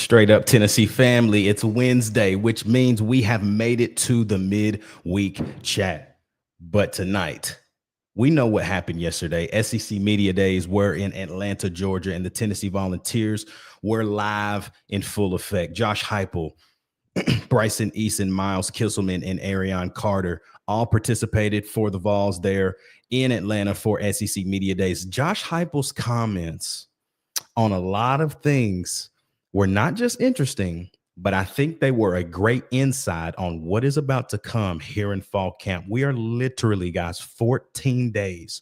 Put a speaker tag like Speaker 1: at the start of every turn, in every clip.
Speaker 1: Straight up Tennessee family, it's Wednesday, which means we have made it to the midweek chat. But tonight, we know what happened yesterday. SEC Media Days were in Atlanta, Georgia, and the Tennessee Volunteers were live in full effect. Josh Heupel, Bryson Eason, Miles Kisselman, and Arion Carter all participated for the Vols there in Atlanta for SEC Media Days. Josh Heupel's comments on a lot of things were not just interesting, but I think they were a great insight on what is about to come here in fall camp. We are literally, guys, 14 days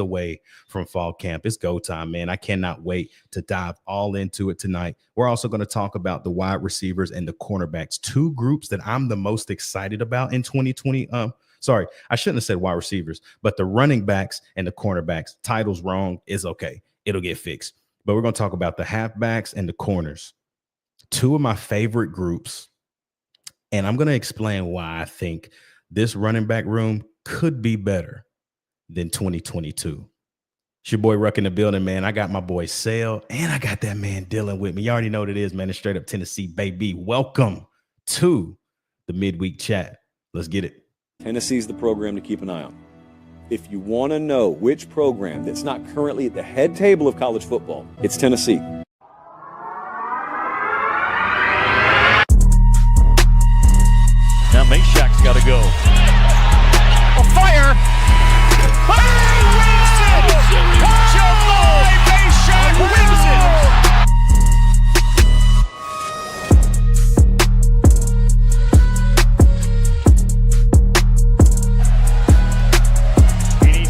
Speaker 1: away from fall camp. It's go time, man. I cannot wait to dive all into it tonight. We're also going to talk about the wide receivers and the cornerbacks, two groups that I'm the most excited about in 2020. Sorry, I shouldn't have said wide receivers, but the running backs and the cornerbacks. Title's wrong. It's okay. It'll get fixed. But we're going to talk about the halfbacks and the corners, two of my favorite groups. And I'm going to explain why I think this running back room could be better than 2022. It's your boy Ruck in the building, man. I got my boy Sale, and I got that man Dylan with me. You already know what it is, man. It's straight up Tennessee, baby. Welcome to the midweek chat. Let's get it.
Speaker 2: Tennessee's the program to keep an eye on. If you want to know which program that's not currently at the head table of college football, it's Tennessee.
Speaker 3: Now Meshack's got to go. A fire! Fire wins it! Jabari Meshack wins it!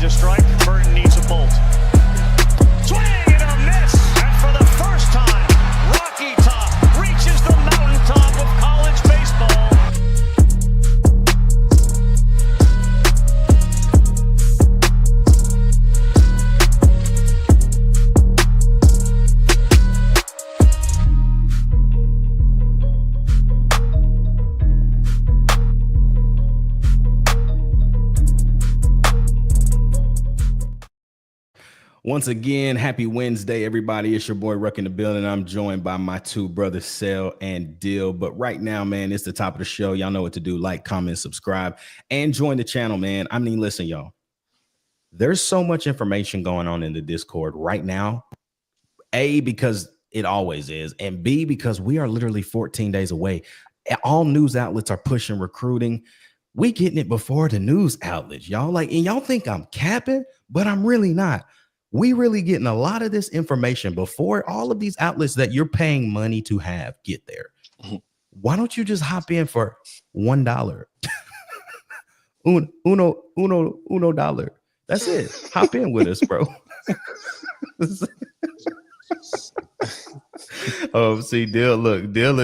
Speaker 3: A strike, Burton needs a bolt. Swing and a miss, and for the first time, Rocky Top reaches the mountaintop of college baseball.
Speaker 1: Once again, happy Wednesday, everybody. It's your boy Ruck in the building. I'm joined by my two brothers, Sel and Dill. But right now, man, it's the top of the show. Y'all know what to do. Like, comment, subscribe, and join the channel, man. I mean, listen, y'all. There's so much information going on in the Discord right now. A, because it always is. And B, because we are literally 14 days away. All news outlets are pushing recruiting. We getting it before the news outlets, y'all. Like, and y'all think I'm capping, but I'm really not. We really getting a lot of this information before all of these outlets that you're paying money to have get there. Why don't you just hop in for $1? uno dollar. That's it. Hop in with us, bro. Oh, see, Dill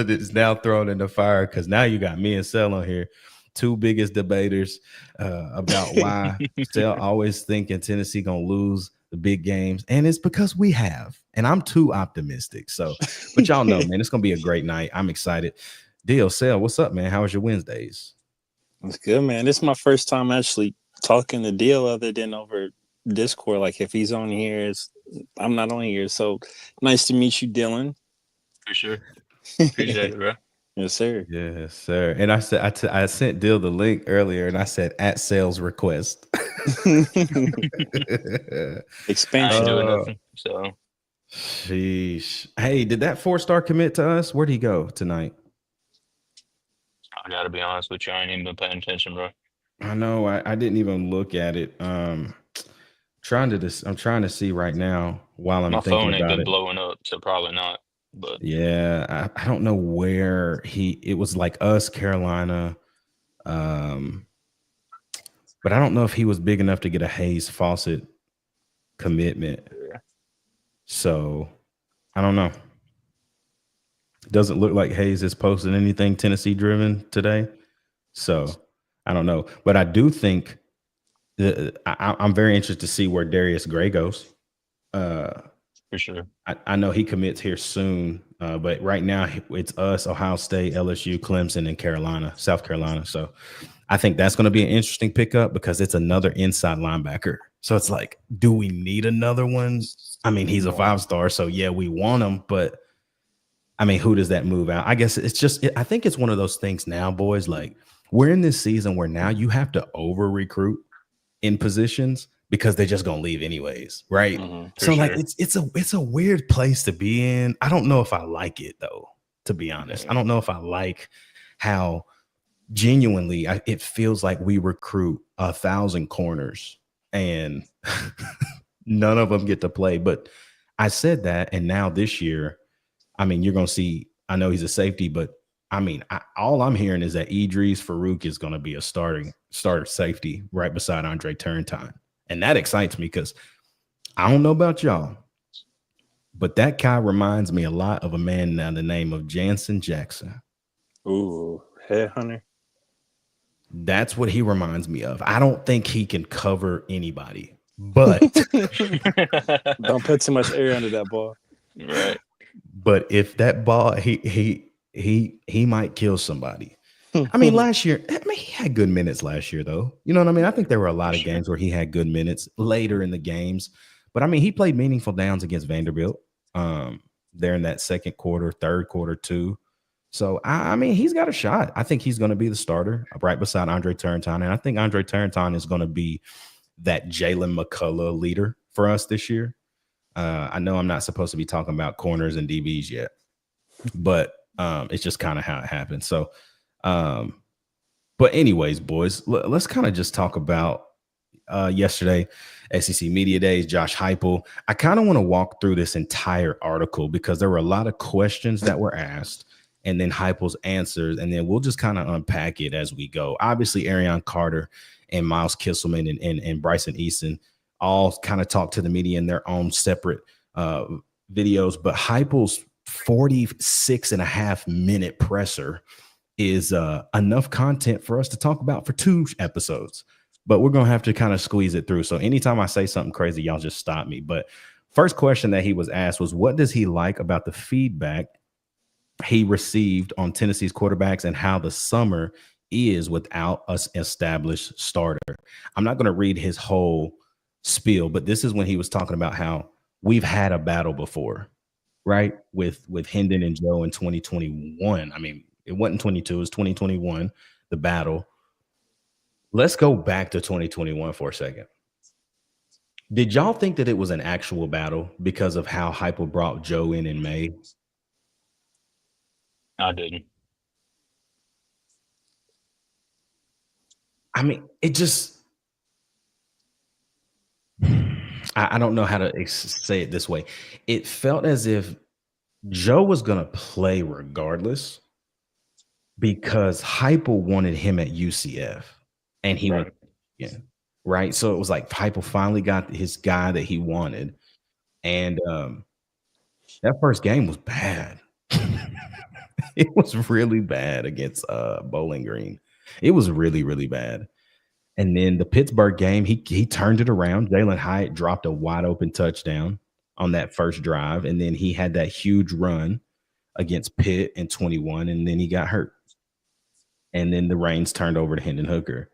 Speaker 1: is now thrown in the fire because now you got me and Sel on here. Two biggest debaters about why Sel always thinking Tennessee gonna lose the big games, and it's because we have, and I'm too optimistic. So, but y'all know, man, it's gonna be a great night. I'm excited. Deal, Sel, what's up, man? How was your Wednesdays?
Speaker 4: It's good, man. This is my first time actually talking to Deal other than over Discord. Like if he's on here, I'm not on here. So nice to meet you, Dylan.
Speaker 5: For sure. Appreciate it, bro.
Speaker 4: Yes, sir.
Speaker 1: Yes, sir. And I said I sent Dill the link earlier, and I said at sales request.
Speaker 4: Expansion.
Speaker 5: I ain't doing nothing. So,
Speaker 1: sheesh. Hey, did that 4-star commit to us? Where'd he go tonight?
Speaker 5: I gotta be honest with you, I ain't even been paying attention, bro.
Speaker 1: I know. I didn't even look at it. I'm trying to see right now while I'm thinking about it.
Speaker 5: My phone ain't been blowing up, so probably not. But
Speaker 1: yeah, I don't know where it was like us, Carolina. But I don't know if he was big enough to get a Hayes Fawcett commitment.
Speaker 5: Yeah.
Speaker 1: So I don't know. Doesn't look like Hayes is posting anything Tennessee driven today. So I don't know. But I do think I'm very interested to see where Darius Gray goes.
Speaker 5: For sure.
Speaker 1: I know he commits here soon, but right now it's us, Ohio State, LSU, Clemson, and South Carolina. So I think that's going to be an interesting pickup because it's another inside linebacker. So it's like, do we need another one? I mean, he's a 5-star, so yeah, we want him, but I mean, who does that move out? I guess it's just, I think it's one of those things now, boys. Like, we're in this season where now you have to over recruit in positions because they're just gonna leave anyways, right?
Speaker 5: For
Speaker 1: So like
Speaker 5: sure.
Speaker 1: it's a weird place to be in. I don't know if I like it though, to be honest. I don't know if I like how genuinely it feels like we recruit 1,000 corners and none of them get to play. But I said that, and now this year, I mean, you're gonna see. I know he's a safety, but I mean, all I'm hearing is that Idris Farouk is going to be a starter safety right beside Andre Turntine. And that excites me because I don't know about y'all, but that guy reminds me a lot of a man by the name of Jansen Jackson.
Speaker 4: Ooh, headhunter.
Speaker 1: That's what he reminds me of. I don't think he can cover anybody, but
Speaker 4: Don't put too much air under that ball.
Speaker 5: Right.
Speaker 1: but if that ball, he might kill somebody. I mean, last year, he had good minutes last year, though. You know what I mean? I think there were a lot of games where he had good minutes later in the games. But I mean, he played meaningful downs against Vanderbilt there in that second quarter, third quarter, too. So, I mean, he's got a shot. I think he's going to be the starter right beside Andre Turntine. And I think Andre Turntine is going to be that Jalen McCullough leader for us this year. I know I'm not supposed to be talking about corners and DBs yet, but it's just kind of how it happened. So, but anyways, boys, let's kind of just talk about yesterday, SEC Media Days, Josh Heupel. I kind of want to walk through this entire article because there were a lot of questions that were asked and then Heupel's answers, and then we'll just kind of unpack it as we go. Obviously, Arion Carter and Miles Kisselman and Bryson Easton all kind of talk to the media in their own separate videos, but Heupel's 46.5-minute presser is enough content for us to talk about for 2 episodes, but we're going to have to kind of squeeze it through. So anytime I say something crazy, y'all just stop me. But first question that he was asked was, what does he like about the feedback he received on Tennessee's quarterbacks and how the summer is without us established starter? I'm not going to read his whole spiel, but this is when he was talking about how we've had a battle before, right? With Hendon and Joe in 2021. I mean, it wasn't 22, it was 2021, the battle. Let's go back to 2021 for a second. Did y'all think that it was an actual battle because of how Heupel brought Joe in May?
Speaker 5: I didn't.
Speaker 1: I mean, it just, I don't know how to say it this way. It felt as if Joe was going to play regardless because Heupel wanted him at UCF and he went, right? So it was like Heupel finally got his guy that he wanted. And that first game was bad. It was really bad against Bowling Green. It was really, really bad. And then the Pittsburgh game, he turned it around. Jalen Hyatt dropped a wide open touchdown on that first drive. And then he had that huge run against Pitt in 21, and then he got hurt. And then the reins turned over to Hendon Hooker.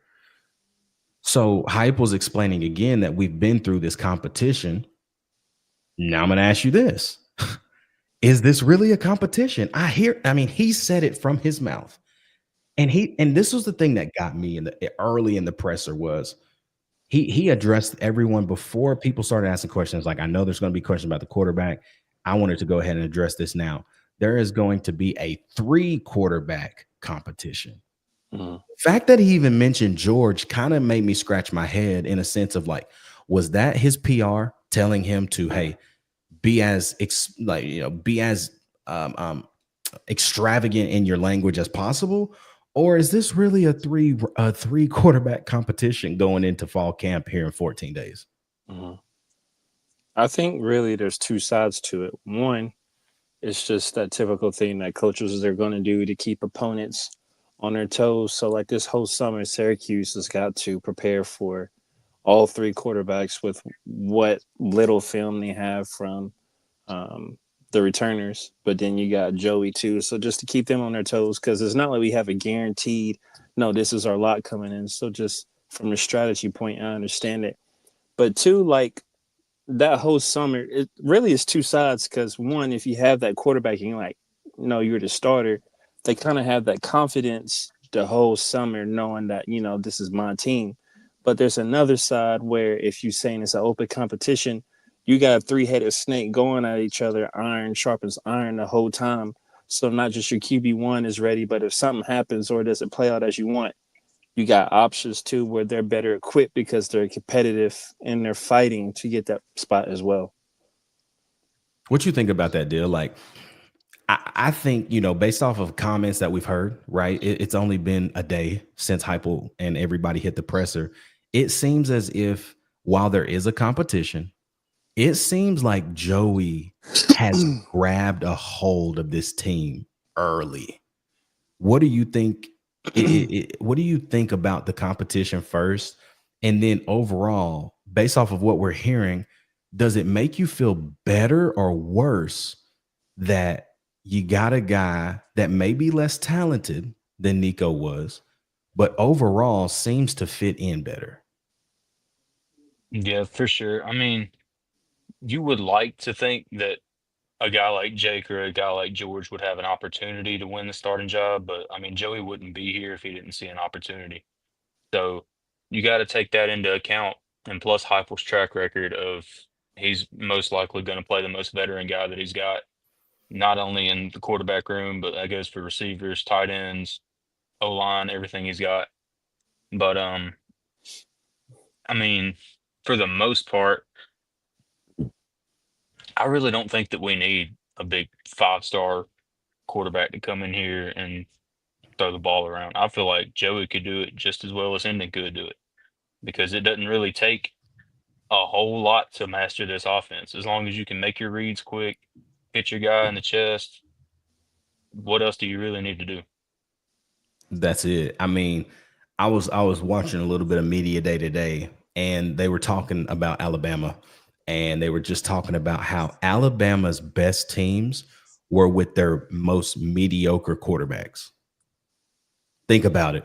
Speaker 1: So Hype was explaining again that we've been through this competition. Now I'm going to ask you this. Is this really a competition? I mean, he said it from his mouth. And this was the thing that got me early in the presser was he addressed everyone before people started asking questions. Like, I know there's going to be questions about the quarterback. I wanted to go ahead and address this now. There is going to be a 3 quarterback competition. The fact that he even mentioned George kind of made me scratch my head in a sense of like, was that his PR telling him to, hey, be as extravagant in your language as possible? Or is this really a three quarterback competition going into fall camp here in 14 days?
Speaker 4: I think really there's 2 sides to it. One, it's just that typical thing that coaches are going to do to keep opponents on their toes. So like this whole summer, Syracuse has got to prepare for all 3 quarterbacks with what little film they have from the returners, but then you got Joey too. So just to keep them on their toes, because it's not like we have a guaranteed, no, this is our lot coming in. So just from the strategy point, I understand it. But 2, like that whole summer, it really is 2 sides. Because 1, if you have that quarterback and you're like, you're the starter, they kind of have that confidence the whole summer, knowing that this is my team. But there's another side where if you're saying it's an open competition, you got a three-headed snake going at each other. Iron sharpens iron the whole time. So not just your QB1 is ready, but if something happens or it doesn't play out as you want, you got options too where they're better equipped because they're competitive and they're fighting to get that spot as well.
Speaker 1: What you think about that deal? Like, I think, based off of comments that we've heard, right? It's only been a day since Heupel and everybody hit the presser. It seems as if while there is a competition, it seems like Joey has grabbed a hold of this team early. What do you think? What do you think about the competition first? And then overall, based off of what we're hearing, does it make you feel better or worse that you got a guy that may be less talented than Nico was, but overall seems to fit in better?
Speaker 5: Yeah, for sure. I mean, you would like to think that a guy like Jake or a guy like George would have an opportunity to win the starting job, but I mean, Joey wouldn't be here if he didn't see an opportunity. So you got to take that into account. And plus Heupel's track record of he's most likely going to play the most veteran guy that he's got, not only in the quarterback room, but that goes for receivers, tight ends, O-line, everything he's got. But I mean, for the most part, I really don't think that we need a big 5-star quarterback to come in here and throw the ball around. I feel like Joey could do it just as well as Hendon could do it because it doesn't really take a whole lot to master this offense. As long as you can make your reads quick, hit your guy in the chest, what else do you really need to do?
Speaker 1: That's it. I mean, I was watching a little bit of media day today, and they were talking about Alabama, and they were just talking about how Alabama's best teams were with their most mediocre quarterbacks. Think about it.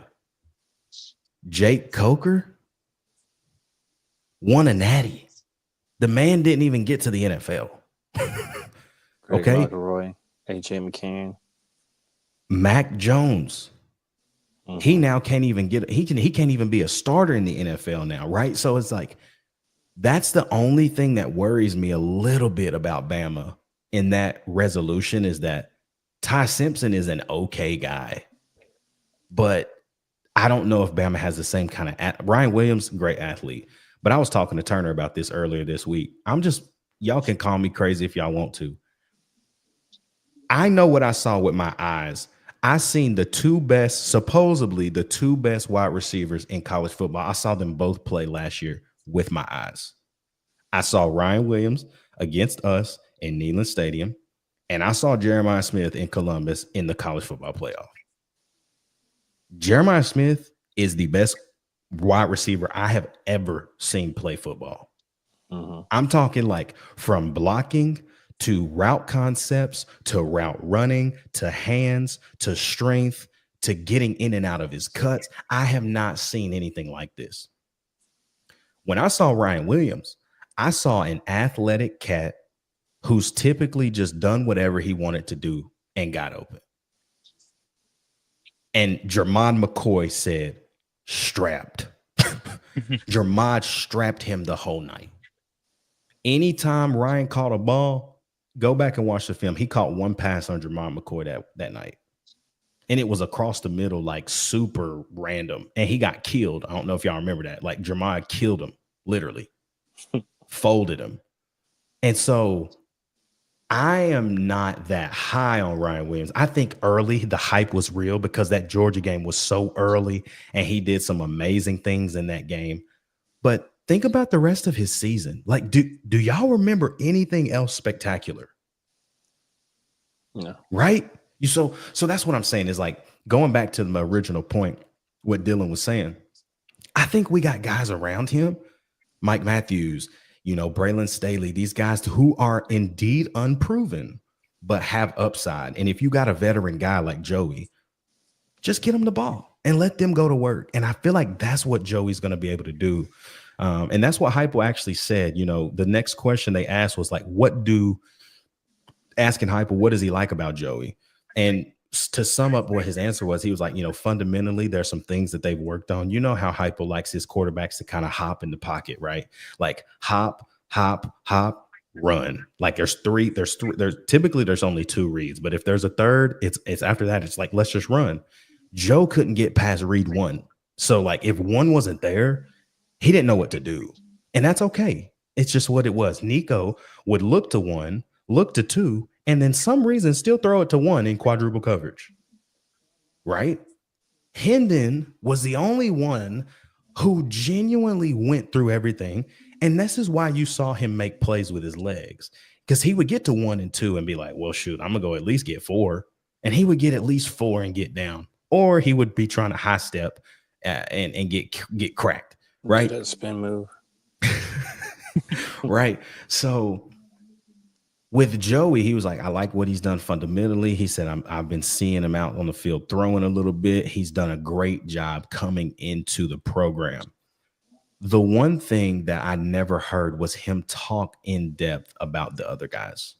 Speaker 1: Jake Coker won a natty. The man didn't even get to the NFL. Okay.
Speaker 4: Roy, AJ McCann,
Speaker 1: Mac Jones. He now can't even he can't even be a starter in the NFL now, right? So it's like that's the only thing that worries me a little bit about Bama in that resolution is that Ty Simpson is an okay guy, but I don't know if Bama has the same kind of Ryan Williams, great athlete. But I was talking to Turner about this earlier this week. Y'all can call me crazy if y'all want to. I know what I saw with my eyes. I seen supposedly the two best wide receivers in college football. I saw them both play last year with my eyes. I saw Ryan Williams against us in Neyland Stadium, and I saw Jeremiah Smith in Columbus in the college football playoff. Jeremiah Smith is the best wide receiver I have ever seen play football. I'm talking like from blocking to route concepts, to route running, to hands, to strength, to getting in and out of his cuts. I have not seen anything like this. When I saw Ryan Williams, I saw an athletic cat who's typically just done whatever he wanted to do and got open. And Jermod McCoy said, strapped. Jermod strapped him the whole night. Anytime Ryan caught a ball, go back and watch the film. He caught one pass on Jermod McCoy that night. And it was across the middle, like super random. And he got killed. I don't know if y'all remember that. Like Jermod killed him, literally. Folded him. And so I am not that high on Ryan Williams. I think early the hype was real because that Georgia game was so early and he did some amazing things in that game. But think about the rest of his season. Like, do y'all remember anything else spectacular?
Speaker 4: No.
Speaker 1: Right? So that's what I'm saying is like going back to my original point, what Dylan was saying. I think we got guys around him, Mike Matthews, Braylon Staley, these guys who are indeed unproven, but have upside. And if you got a veteran guy like Joey, just get him the ball and let them go to work. And I feel like that's what Joey's going to be able to do. And that's what Heupel actually said. The next question they asked was like, asking Heupel, what does he like about Joey? And to sum up what his answer was, he was like, fundamentally, there's some things that they've worked on. You know how Heupel likes his quarterbacks to kind of hop in the pocket, right? Like hop, hop, hop, run. Like there's typically there's only 2 reads, but if there's a third, it's after that, it's like, let's just run. Joe couldn't get past read 1. So like if 1 wasn't there, he didn't know what to do. And that's okay. It's just what it was. Nico would look to 1, look to 2, and then some reason still throw it to 1 in quadruple coverage. Right? Hendon was the only one who genuinely went through everything. And this is why you saw him make plays with his legs, because he would get to 1 and 2 and be like, well, shoot, I'm going to go at least get 4. And he would get at least 4 and get down. Or he would be trying to high step and get cracked. Right?
Speaker 4: That spin move.
Speaker 1: Right. So with Joey, he was like, I like what he's done fundamentally. He said, I've been seeing him out on the field throwing a little bit. He's done a great job coming into the program. The one thing that I never heard was him talk in depth about the other guys.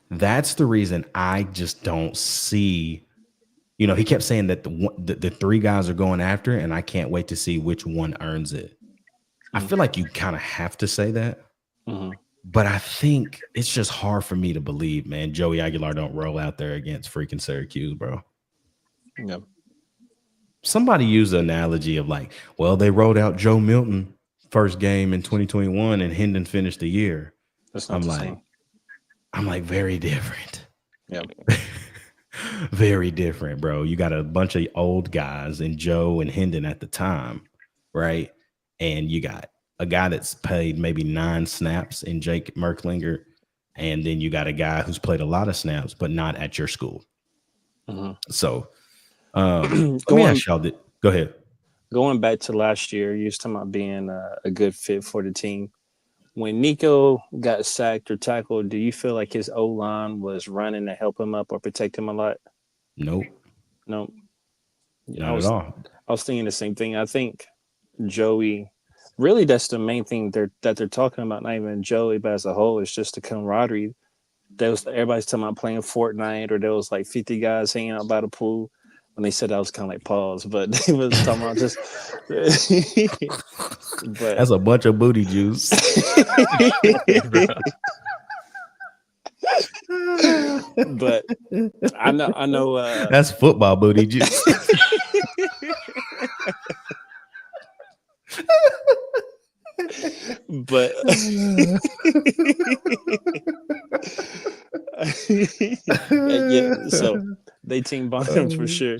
Speaker 1: That's the reason I just don't see, he kept saying that the 3 guys are going after it, and I can't wait to see which one earns it. I feel like you kind of have to say that.
Speaker 4: Mm-hmm.
Speaker 1: But I think it's just hard for me to believe, man, Joey Aguilar don't roll out there against freaking Syracuse, bro.
Speaker 4: Yep.
Speaker 1: Somebody used the analogy of like, well, they rolled out Joe Milton first game in 2021 and Hendon finished the year.
Speaker 4: That's not the same.
Speaker 1: I'm like, very different.
Speaker 4: Yep.
Speaker 1: Very different, bro. You got a bunch of old guys and Joe and Hendon at the time, right? And you got a guy that's played maybe 9 snaps in Jake Merklinger, and then you got a guy who's played a lot of snaps, but not at your school.
Speaker 4: Mm-hmm.
Speaker 1: So let me ask y'all that. Go ahead.
Speaker 4: Going back to last year, you was talking about being a good fit for the team. When Nico got sacked or tackled, do you feel like his O-line was running to help him up or protect him a lot?
Speaker 1: Nope.
Speaker 4: Nope.
Speaker 1: Not at all.
Speaker 4: I was thinking the same thing. I think Joey, really that's the main thing that they're talking about, not even Joey, but as a whole, it's just the camaraderie. Everybody's talking about playing Fortnite, or there was like 50 guys hanging out by the pool. When they said that, was kind of like pause, but they was talking about just but
Speaker 1: that's a bunch of booty juice.
Speaker 4: But I know
Speaker 1: that's football booty juice.
Speaker 4: But yeah, so they team bottoms for sure.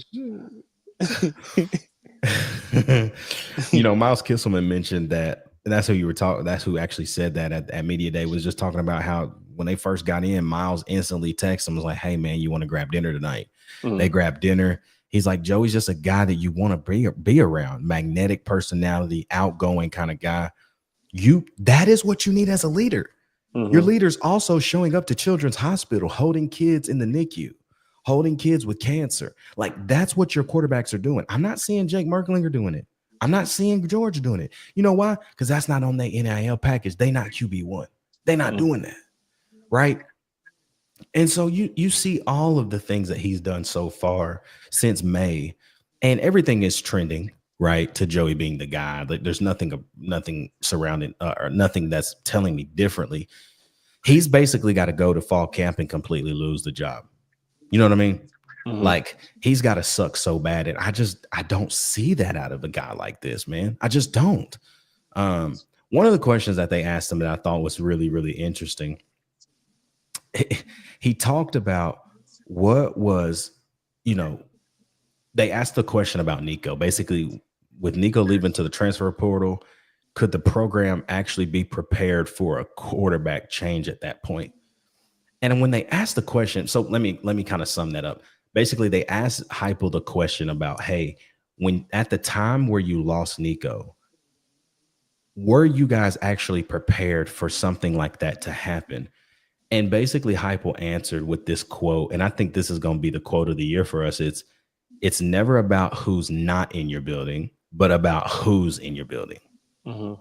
Speaker 1: Miles Kisselman mentioned that. That's who you were talking. That's who actually said that at Media Day, was just talking about how when they first got in, Miles instantly texted him, was like, hey man, you want to grab dinner tonight? Mm-hmm. They grabbed dinner. He's like, Joey's just a guy that you want to be around. Magnetic personality, outgoing kind of guy. That is what you need as a leader. Mm-hmm. Your leader's also showing up to Children's Hospital, holding kids in the NICU, holding kids with cancer. Like, that's what your quarterbacks are doing. I'm not seeing Jake Merklinger doing it. I'm not seeing George doing it. You know why? Because that's not on their NIL package. They not QB1. They not doing that. Right? And so you see all of the things that he's done so far since May, and everything is trending, right, to Joey being the guy. Like, there's nothing surrounding or nothing that's telling me differently. He's basically got to go to fall camp and completely lose the job. You know what I mean? Mm-hmm. Like, he's got to suck so bad. And I don't see that out of a guy like this, man. I just don't. One of the questions that they asked him that I thought was really, really interesting, he talked about what was, they asked the question about Nico. Basically, with Nico leaving to the transfer portal, could the program actually be prepared for a quarterback change at that point? And when they asked the question, so let me kind of sum that up. Basically, they asked Heupel the question about, hey, when at the time where you lost Nico, were you guys actually prepared for something like that to happen? And basically, Heupel answered with this quote, and I think this is going to be the quote of the year for us. It's never about who's not in your building, but about who's in your building. Mm-hmm.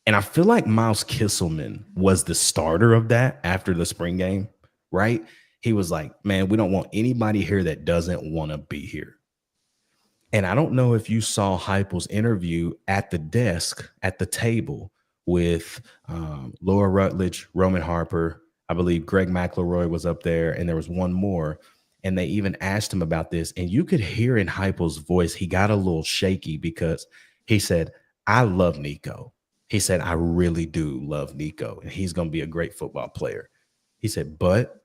Speaker 1: And I feel like Miles Kisselman was the starter of that after the spring game, right? He was like, man, we don't want anybody here that doesn't want to be here. And I don't know if you saw Heupel's interview at the desk, at the table with Laura Rutledge, Roman Harper. I believe Greg McElroy was up there, and there was one more. And they even asked him about this. And you could hear in Heupel's voice, he got a little shaky because he said, I love Nico. He said, I really do love Nico, and he's going to be a great football player. He said, but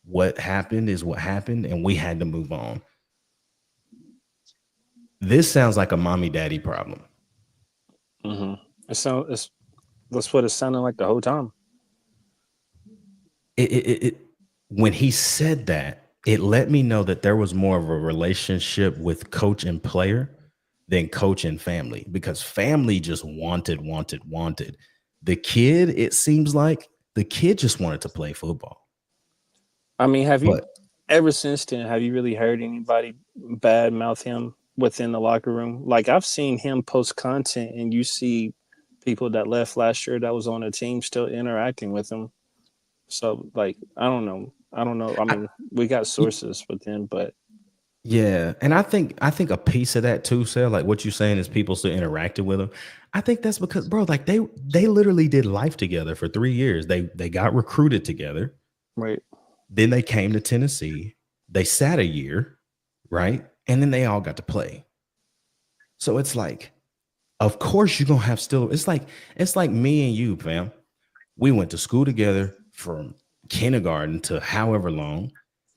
Speaker 1: what happened is what happened, and we had to move on. This sounds like a mommy daddy problem.
Speaker 4: Mm-hmm. That's what it sounded like the whole time.
Speaker 1: When he said that, it let me know that there was more of a relationship with coach and player than coach and family, because family just wanted. The kid, it seems like the kid just wanted to play football.
Speaker 4: I mean, ever since then, have you really heard anybody bad mouth him within the locker room? Like, I've seen him post content, and you see people that left last year that was on the team still interacting with him. So, like, I don't know. I mean, we got sources with him, but
Speaker 1: yeah, and I think a piece of that too, Sal, like what you're saying is people still interacted with him. I think that's because, bro, like they literally did life together for 3 years. They got recruited together.
Speaker 4: right.
Speaker 1: Then they came to Tennessee. They sat a year, right? And then they all got to play. So it's like, of course you're gonna have still. It's like me and you, fam. We went to school together from kindergarten to however long.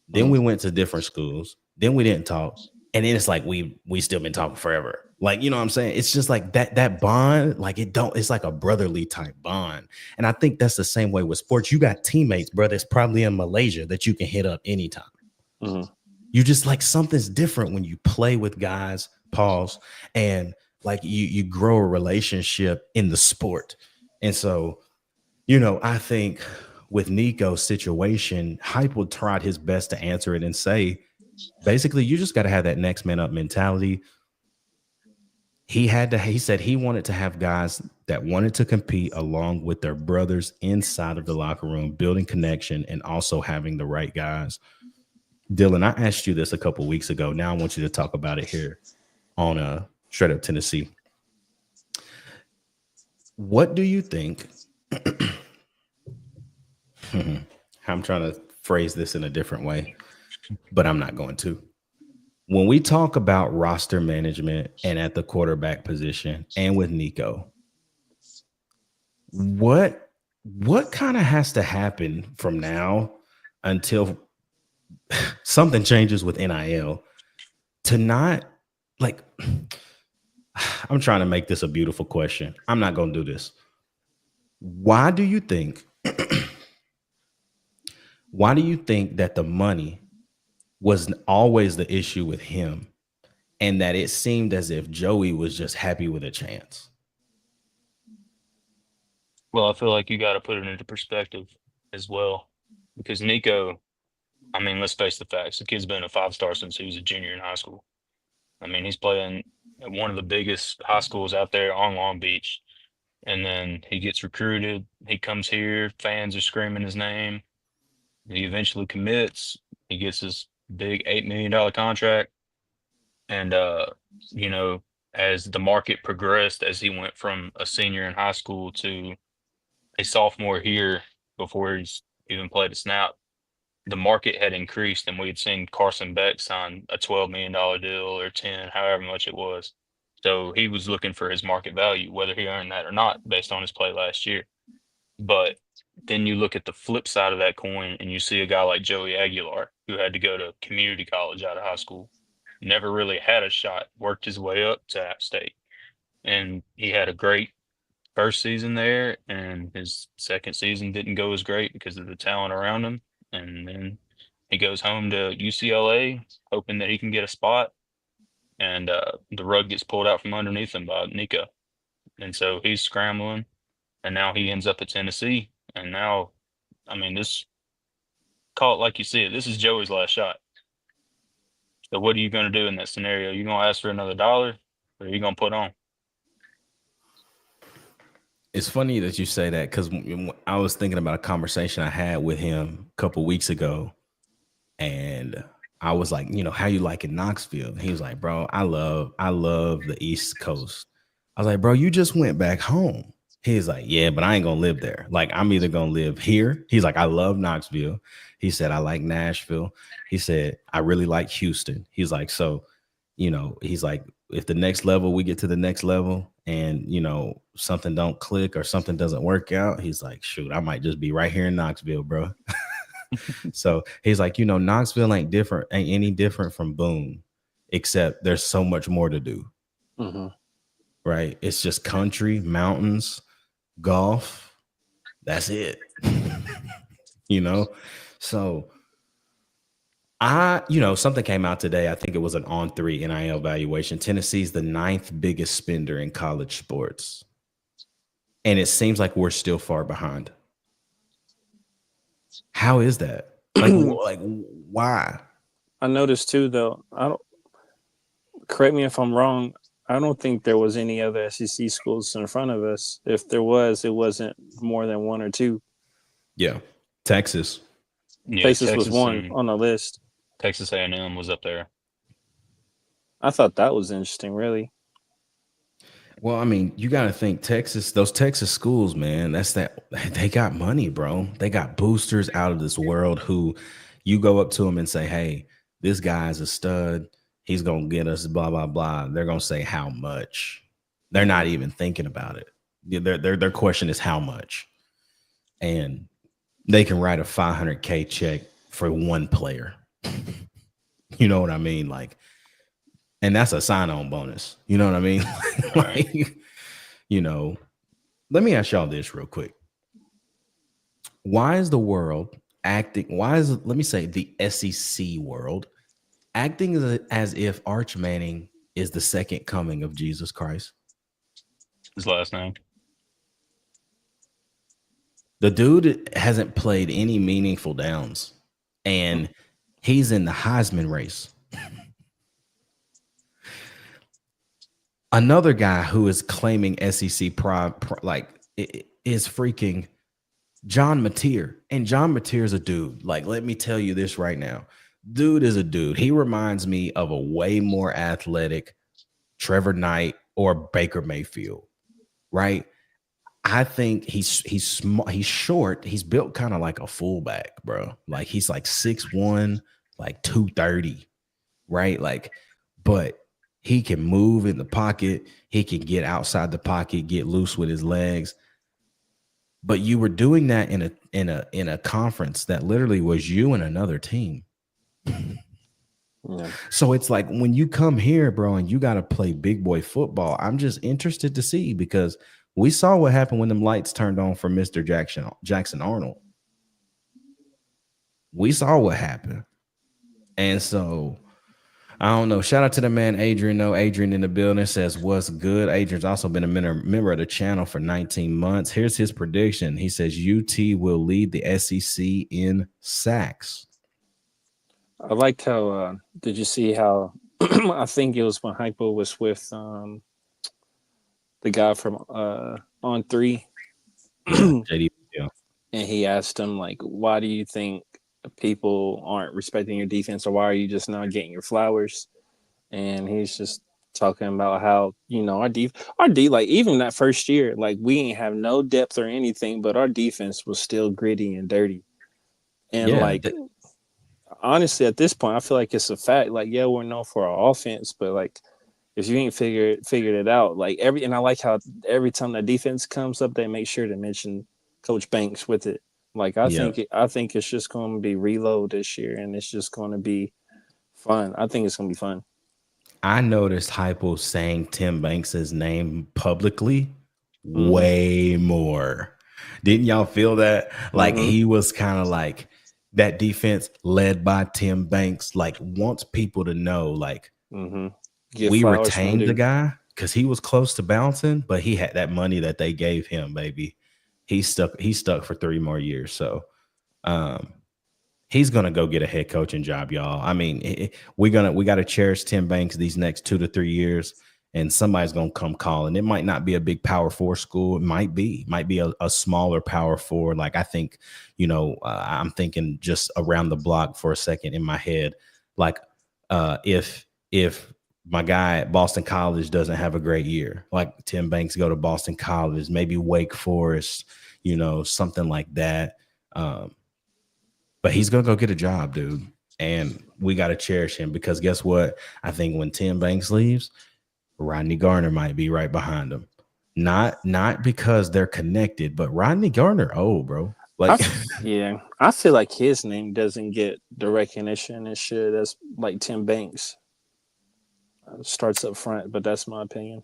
Speaker 1: Then we went to different schools. Then we didn't talk. And then it's like we still been talking forever. Like, you know what I'm saying? It's just like that bond, like it's like a brotherly type bond. And I think that's the same way with sports. You got teammates, bro, that's probably in Malaysia that you can hit up anytime.
Speaker 4: Mm-hmm.
Speaker 1: You just like something's different when you play with guys, pause, and like you grow a relationship in the sport. And so, you know, I think with Nico's situation, Heupel tried his best to answer it and say, basically, you just got to have that next man up mentality. He said he wanted to have guys that wanted to compete along with their brothers inside of the locker room, building connection and also having the right guys. Dylan, I asked you this a couple weeks ago. Now I want you to talk about it here on Straight Up Tennessee. What do you think? I'm trying to phrase this in a different way, but I'm not going to. When we talk about roster management and at the quarterback position and with Nico, what kind of has to happen from now until something changes with NIL to not like I'm trying to make this a beautiful question. I'm not going to do this. Why do you think that the money was always the issue with him and that it seemed as if Joey was just happy with a chance?
Speaker 5: Well, I feel like you got to put it into perspective as well, because Nico, I mean, let's face the facts. The kid's been a 5-star since he was a junior in high school. I mean, he's playing at one of the biggest high schools out there on Long Beach. And then he gets recruited. He comes here. Fans are screaming his name. He eventually commits. He gets his big $8 million contract. And, you know, as the market progressed, as he went from a senior in high school to a sophomore here before he's even played a snap, the market had increased, and we had seen Carson Beck sign a $12 million deal or 10, however much it was. So he was looking for his market value, whether he earned that or not, based on his play last year. But then you look at the flip side of that coin and you see a guy like Joey Aguilar, who had to go to community college out of high school, never really had a shot, worked his way up to App State. And he had a great first season there, and his second season didn't go as great because of the talent around him. And then he goes home to UCLA, hoping that he can get a spot. And the rug gets pulled out from underneath him by Nico. And so he's scrambling. And now he ends up at Tennessee. And now, I mean, call it like you see it. This is Joey's last shot. So what are you going to do in that scenario? You going to ask for another dollar, or are you going to put on?
Speaker 1: It's funny that you say that because I was thinking about a conversation I had with him a couple weeks ago, and I was like, how you like in Knoxville? And he was like, bro, I love the East Coast. I was like, bro, you just went back home. He's like, yeah, but I ain't gonna live there. Like, I'm either gonna live here. He's like, I love Knoxville. He said, I like Nashville. He said, I really like Houston. He's like, so, he's like, if the next level, we get to the next level and, something don't click or something doesn't work out, he's like, shoot, I might just be right here in Knoxville, bro. So he's like, Knoxville ain't any different from Boone, except there's so much more to do.
Speaker 4: Mm-hmm.
Speaker 1: Right? It's just country, mountains, golf. That's it. So something came out today. I think it was an On3 NIL evaluation. Tennessee's the 9th biggest spender in college sports. And it seems like we're still far behind. How is that? Like why?
Speaker 4: I noticed too, though. Correct me if I'm wrong. I don't think there was any other SEC schools in front of us. If there was, it wasn't more than one or two.
Speaker 1: Yeah, Texas.
Speaker 5: Yeah,
Speaker 4: Texas was one on the list.
Speaker 5: Texas A&M was up there.
Speaker 4: I thought that was interesting, really.
Speaker 1: Well, I mean, you got to think those Texas schools, man, they got money, bro. They got boosters out of this world who you go up to them and say, hey, this guy's a stud. He's going to get us blah, blah, blah. They're going to say how much. They're not even thinking about it. Their question is how much. And they can write a $500K check for one player. You know what I mean? Like, and that's a sign-on bonus. You know what I mean? Let me ask y'all this real quick. Why is the world acting? Let me say the SEC world acting as if Arch Manning is the second coming of Jesus Christ?
Speaker 5: His last name.
Speaker 1: The dude hasn't played any meaningful downs, and he's in the Heisman race. Another guy who is claiming SEC pride, is freaking John Mateer. And John Mateer is a dude. Like, let me tell you this right now. Dude is a dude. He reminds me of a way more athletic Trevor Knight or Baker Mayfield, right? I think he's small, he's short. He's built kind of like a fullback, bro. Like, he's like 6'1", like 230, right? Like, but he can move in the pocket. He can get outside the pocket, get loose with his legs. But you were doing that in a conference that literally was you and another team.
Speaker 4: Yeah.
Speaker 1: So it's like when you come here, bro, and you got to play big boy football, I'm just interested to see, because we saw what happened when them lights turned on for Mr. Jackson Arnold. We saw what happened. And so I don't know. Shout out to the man Adrian. Adrian in the building says, what's good? Adrian's also been a member of the channel for 19 months. Here's his prediction. He says UT will lead the SEC in sacks.
Speaker 4: I liked how did you see how I think it was when Heupel was with the guy from On3.
Speaker 1: JD, yeah.
Speaker 4: And he asked him, like, why do you think people aren't respecting your defense, or why are you just not getting your flowers? And he's just talking about how, our D, like, even that first year, like, we ain't have no depth or anything, but our defense was still gritty and dirty. And honestly, at this point, I feel like it's a fact. Like, yeah, we're known for our offense, but like, if you ain't figured it out, like and I like how every time the defense comes up, they make sure to mention Coach Banks with it. Like, I think it's just going to be reload this year, and it's just going to be fun. I think it's going to be fun.
Speaker 1: I noticed Heupel saying Tim Banks' name publicly way more. Didn't y'all feel that? Like, he was kind of like, that defense led by Tim Banks, like, wants people to know, like, we retained the guy because he was close to bouncing, but he had that money that they gave him, baby. He stuck for 3 more years. So he's going to go get a head coaching job, y'all. I mean, we got to cherish Tim Banks these next 2 to 3 years. and somebody's going to come calling. It might not be a big Power 4 school. It might be a smaller Power 4. Like, I think, I'm thinking just around the block for a second in my head. Like, if my guy at Boston College doesn't have a great year, like Tim Banks go to Boston College, maybe Wake Forest, something like that. But he's going to go get a job, dude. And we got to cherish him, because guess what? I think when Tim Banks leaves, Rodney Garner might be right behind him. Not because they're connected, but Rodney Garner, bro. Like,
Speaker 4: I feel like his name doesn't get the recognition and shit as like Tim Banks starts up front, but that's my opinion.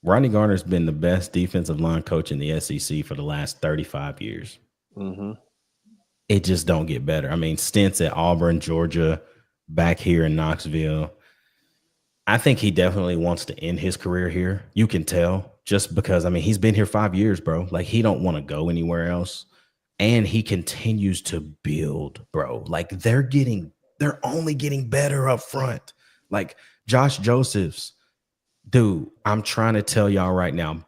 Speaker 1: Rodney Garner's been the best defensive line coach in the SEC for the last 35 years.
Speaker 4: Mm-hmm.
Speaker 1: It just don't get better. I mean, stints at Auburn, Georgia, back here in Knoxville. I think he definitely wants to end his career here. You can tell, just because, I mean, he's been here 5 years, bro. Like, he don't want to go anywhere else. And he continues to build, bro. Like, they're only getting better up front. Like, Josh Josephs, dude, I'm trying to tell y'all right now,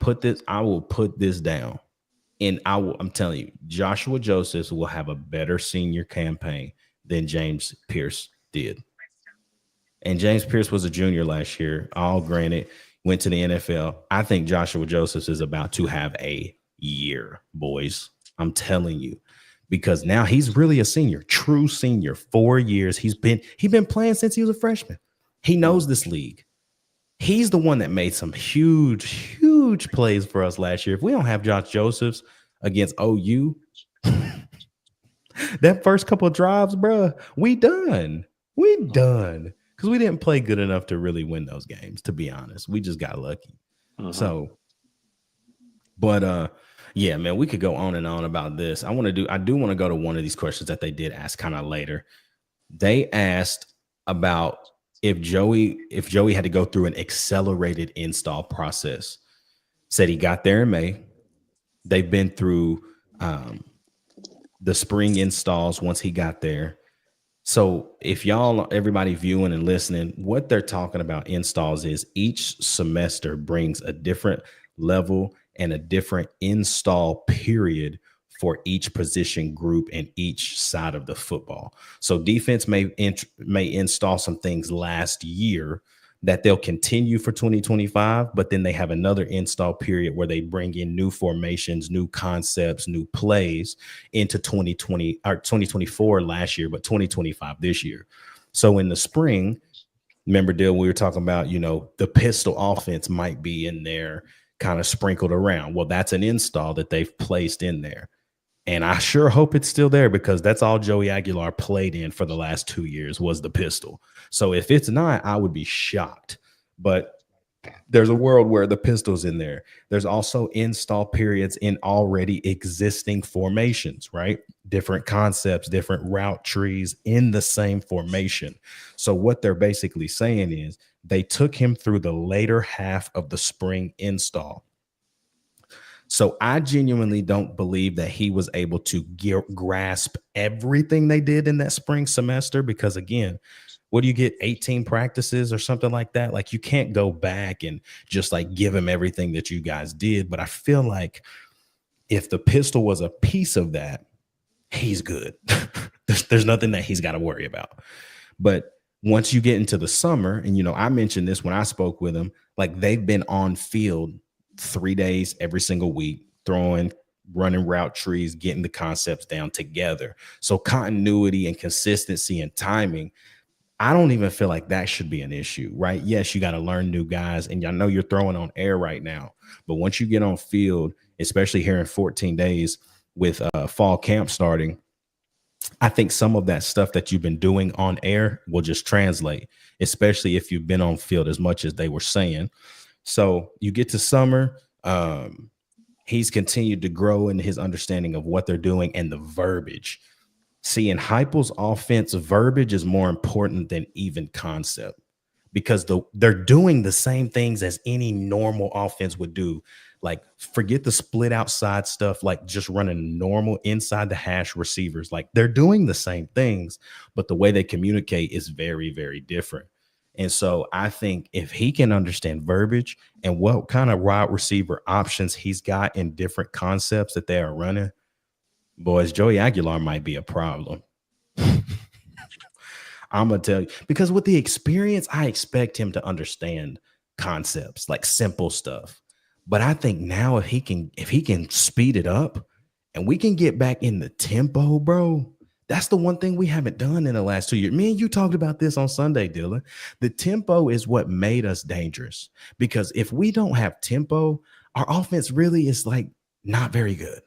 Speaker 1: I will put this down. And I'm telling you, Joshua Josephs will have a better senior campaign than James Pierce did. And James Pierce was a junior last year, all granted, went to the NFL. I think Joshua Josephs is about to have a year, boys. I'm telling you, because now he's really a senior, true senior, 4 years. He's been playing since he was a freshman. He knows this league. He's the one that made some huge plays for us last year. If we don't have Josh Josephs against OU, that first couple of drives, bro, we done. Because we didn't play good enough to really win those games, to be honest. We just got lucky.
Speaker 4: Mm-hmm.
Speaker 1: So, but yeah, man, we could go on and on about this. I do want to go to one of these questions that they did ask kind of later. They asked about if Joey had to go through an accelerated install process. Said he got there in May. They've been through the spring installs once he got there. So if everybody viewing and listening, what they're talking about installs is each semester brings a different level and a different install period for each position group and each side of the football. So defense may install some things last year that they'll continue for 2025, but then they have another install period where they bring in new formations, new concepts, new plays into 2020 or 2024 last year, but 2025 this year. So in the spring, remember, Dill, we were talking about, the pistol offense might be in there kind of sprinkled around. Well, that's an install that they've placed in there. And I sure hope it's still there, because that's all Joey Aguilar played in for the last 2 years was the pistol. So if it's not, I would be shocked. But there's a world where the pistol's in there. There's also install periods in already existing formations, right? Different concepts, different route trees in the same formation. So what they're basically saying is they took him through the later half of the spring install. So I genuinely don't believe that he was able to grasp everything they did in that spring semester, because, again, what do you get, 18 practices or something like that? Like, you can't go back and just like give him everything that you guys did. But I feel like if the pistol was a piece of that, he's good. There's nothing that he's got to worry about. But once you get into the summer, and, I mentioned this when I spoke with him, like, they've been on field 3 days every single week, running route trees, getting the concepts down together. So continuity and consistency and timing, I don't even feel like that should be an issue, right? Yes, you got to learn new guys, and I know you're throwing on air right now, but once you get on field, especially here in 14 days with fall camp starting, I think some of that stuff that you've been doing on air will just translate, especially if you've been on field as much as they were saying. So you get to summer, he's continued to grow in his understanding of what they're doing and the verbiage. See, in Heupel's offense, verbiage is more important than even concept, because they're doing the same things as any normal offense would do. Like, forget the split outside stuff, like just running normal inside the hash receivers. Like, they're doing the same things, but the way they communicate is very, very different. And so I think if he can understand verbiage and what kind of wide receiver options he's got in different concepts that they are running, boys, Joey Aguilar might be a problem. I'm gonna tell you, because with the experience, I expect him to understand concepts like simple stuff. But I think now if he can speed it up and we can get back in the tempo, bro. That's the one thing we haven't done in the last 2 years. Me and you talked about this on Sunday, Dylan. The tempo is what made us dangerous. Because if we don't have tempo, our offense really is like not very good.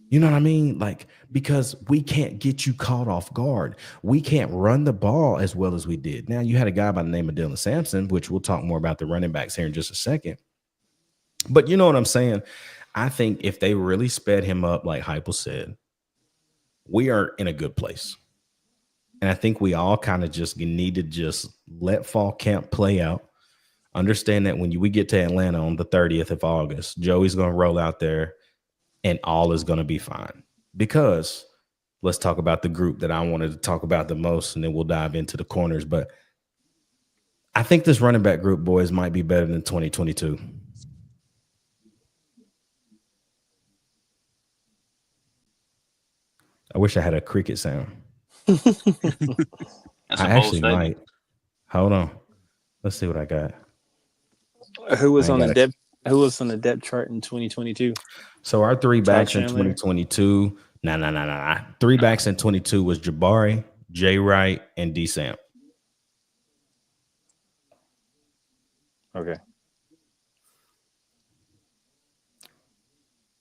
Speaker 1: You know what I mean? Like, because we can't get you caught off guard. We can't run the ball as well as we did. Now, you had a guy by the name of Dylan Sampson, which we'll talk more about the running backs here in just a second. But you know what I'm saying? I think if they really sped him up, like Heupel said, we are in a good place. And I think we all kind of just need to just let fall camp play out. Understand that when we get to Atlanta on the 30th of August, Joey's going to roll out there and all is going to be fine. Because let's talk about the group that I wanted to talk about the most, and then we'll dive into the corners. But I think this running back group, boys, might be better than 2022. I wish I had a cricket sound.
Speaker 5: That's
Speaker 1: I
Speaker 5: a bold
Speaker 1: actually
Speaker 5: statement.
Speaker 1: might. Hold on. Let's see what I got.
Speaker 4: Who was
Speaker 1: I
Speaker 4: on
Speaker 1: ain't
Speaker 4: the
Speaker 1: got
Speaker 4: depth? Who was on the depth chart in 2022?
Speaker 1: So our three backs in
Speaker 4: Chandler?
Speaker 1: 2022. Nah. Three backs in 22 was Jabari, Jay Wright, and D Samp.
Speaker 4: Okay.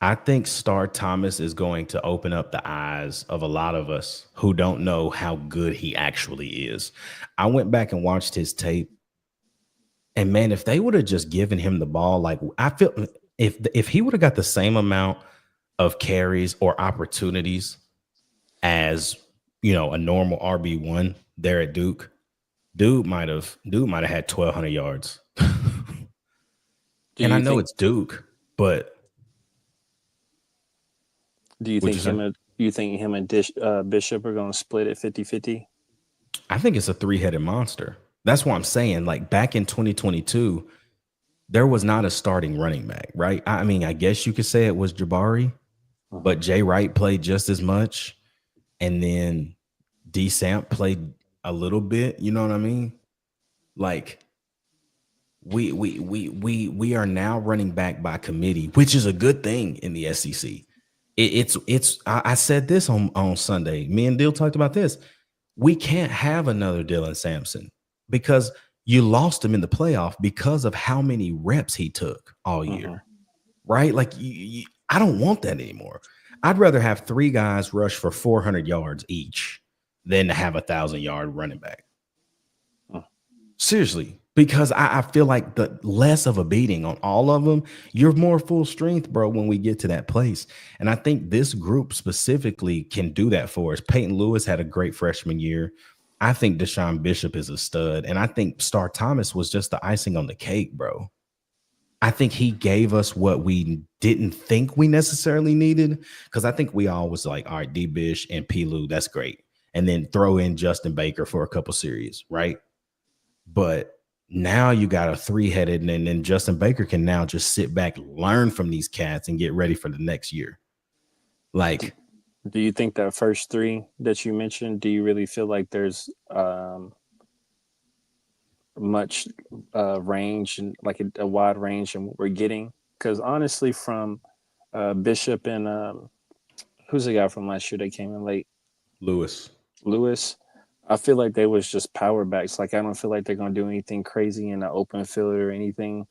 Speaker 1: I think Star Thomas is going to open up the eyes of a lot of us who don't know how good he actually is. I went back and watched his tape. And man, if they would have just given him the ball, like I feel if he would have got the same amount of carries or opportunities as a normal RB1 there at Duke, dude might have had 1,200 yards. And I know it's Duke, but
Speaker 4: Do you think him and Bishop are going to split it 50-50?
Speaker 1: I think it's a three-headed monster. That's what I'm saying. Like back in 2022, there was not a starting running back, right? I mean, I guess you could say it was Jabari, but Jay Wright played just as much. And then D Samp played a little bit. You know what I mean? Like we are now running back by committee, which is a good thing in the SEC. I said this on Sunday. Me and Dill talked about this. We can't have another Dylan Sampson because you lost him in the playoff because of how many reps he took all year, right? Like I don't want that anymore. I'd rather have three guys rush for 400 yards each than to have 1,000-yard running back. Seriously, because I feel like the less of a beating on all of them, you're more full strength, bro, when we get to that place. And I think this group specifically can do that for us. Peyton Lewis had a great freshman year. I think Deshaun Bishop is a stud. And I think Star Thomas was just the icing on the cake, bro. I think he gave us what we didn't think we necessarily needed. Because I think we all was like, all right, D Bish and P. Lou, that's great. And then throw in Justin Baker for a couple series, right? But now you got a three-headed, and then Justin Baker can now just sit back, learn from these cats, and get ready for the next year. Like,
Speaker 4: do you think that first three that you mentioned, do you really feel like there's much range and like a wide range in what we're getting? Because honestly, from Bishop and who's the guy from last year that came in late?
Speaker 1: Lewis. I
Speaker 4: feel like they was just power backs. Like I don't feel like they're gonna do anything crazy in the open field or anything.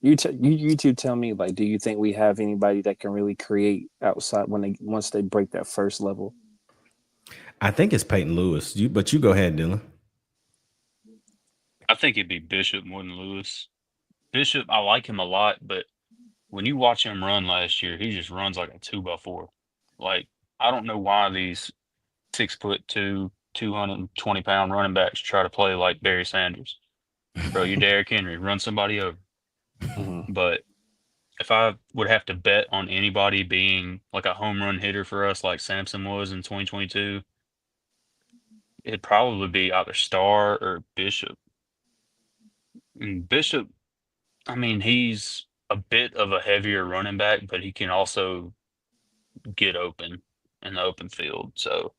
Speaker 4: You two tell me, like, do you think we have anybody that can really create outside once they break that first level?
Speaker 1: I think it's Peyton Lewis. But you go ahead, Dylan.
Speaker 5: I think it'd be Bishop more than Lewis. Bishop, I like him a lot, but when you watch him run last year, he just runs like a 2x4. Like I don't know why these 6'2", 220-pound running backs try to play like Barry Sanders. Bro, you're Derrick Henry, run somebody over. But if I would have to bet on anybody being like a home run hitter for us like Sampson was in 2022, it'd probably be either Star or Bishop. And Bishop, I mean, he's a bit of a heavier running back, but he can also get open in the open field. So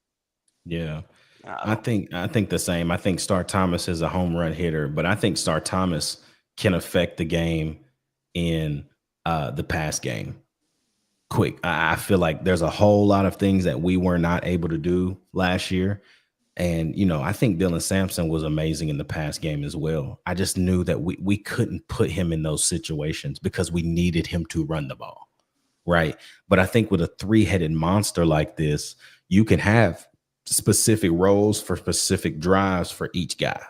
Speaker 1: Yeah.
Speaker 5: I
Speaker 1: I
Speaker 5: don't.
Speaker 1: think I think the same. I think Star Thomas is a home run hitter, but I think Star Thomas can affect the game in the pass game quick. I feel like there's a whole lot of things that we were not able to do last year. And I think Dylan Sampson was amazing in the pass game as well. I just knew that we couldn't put him in those situations because we needed him to run the ball. Right. But I think with a three-headed monster like this, you can have specific roles for specific drives for each guy.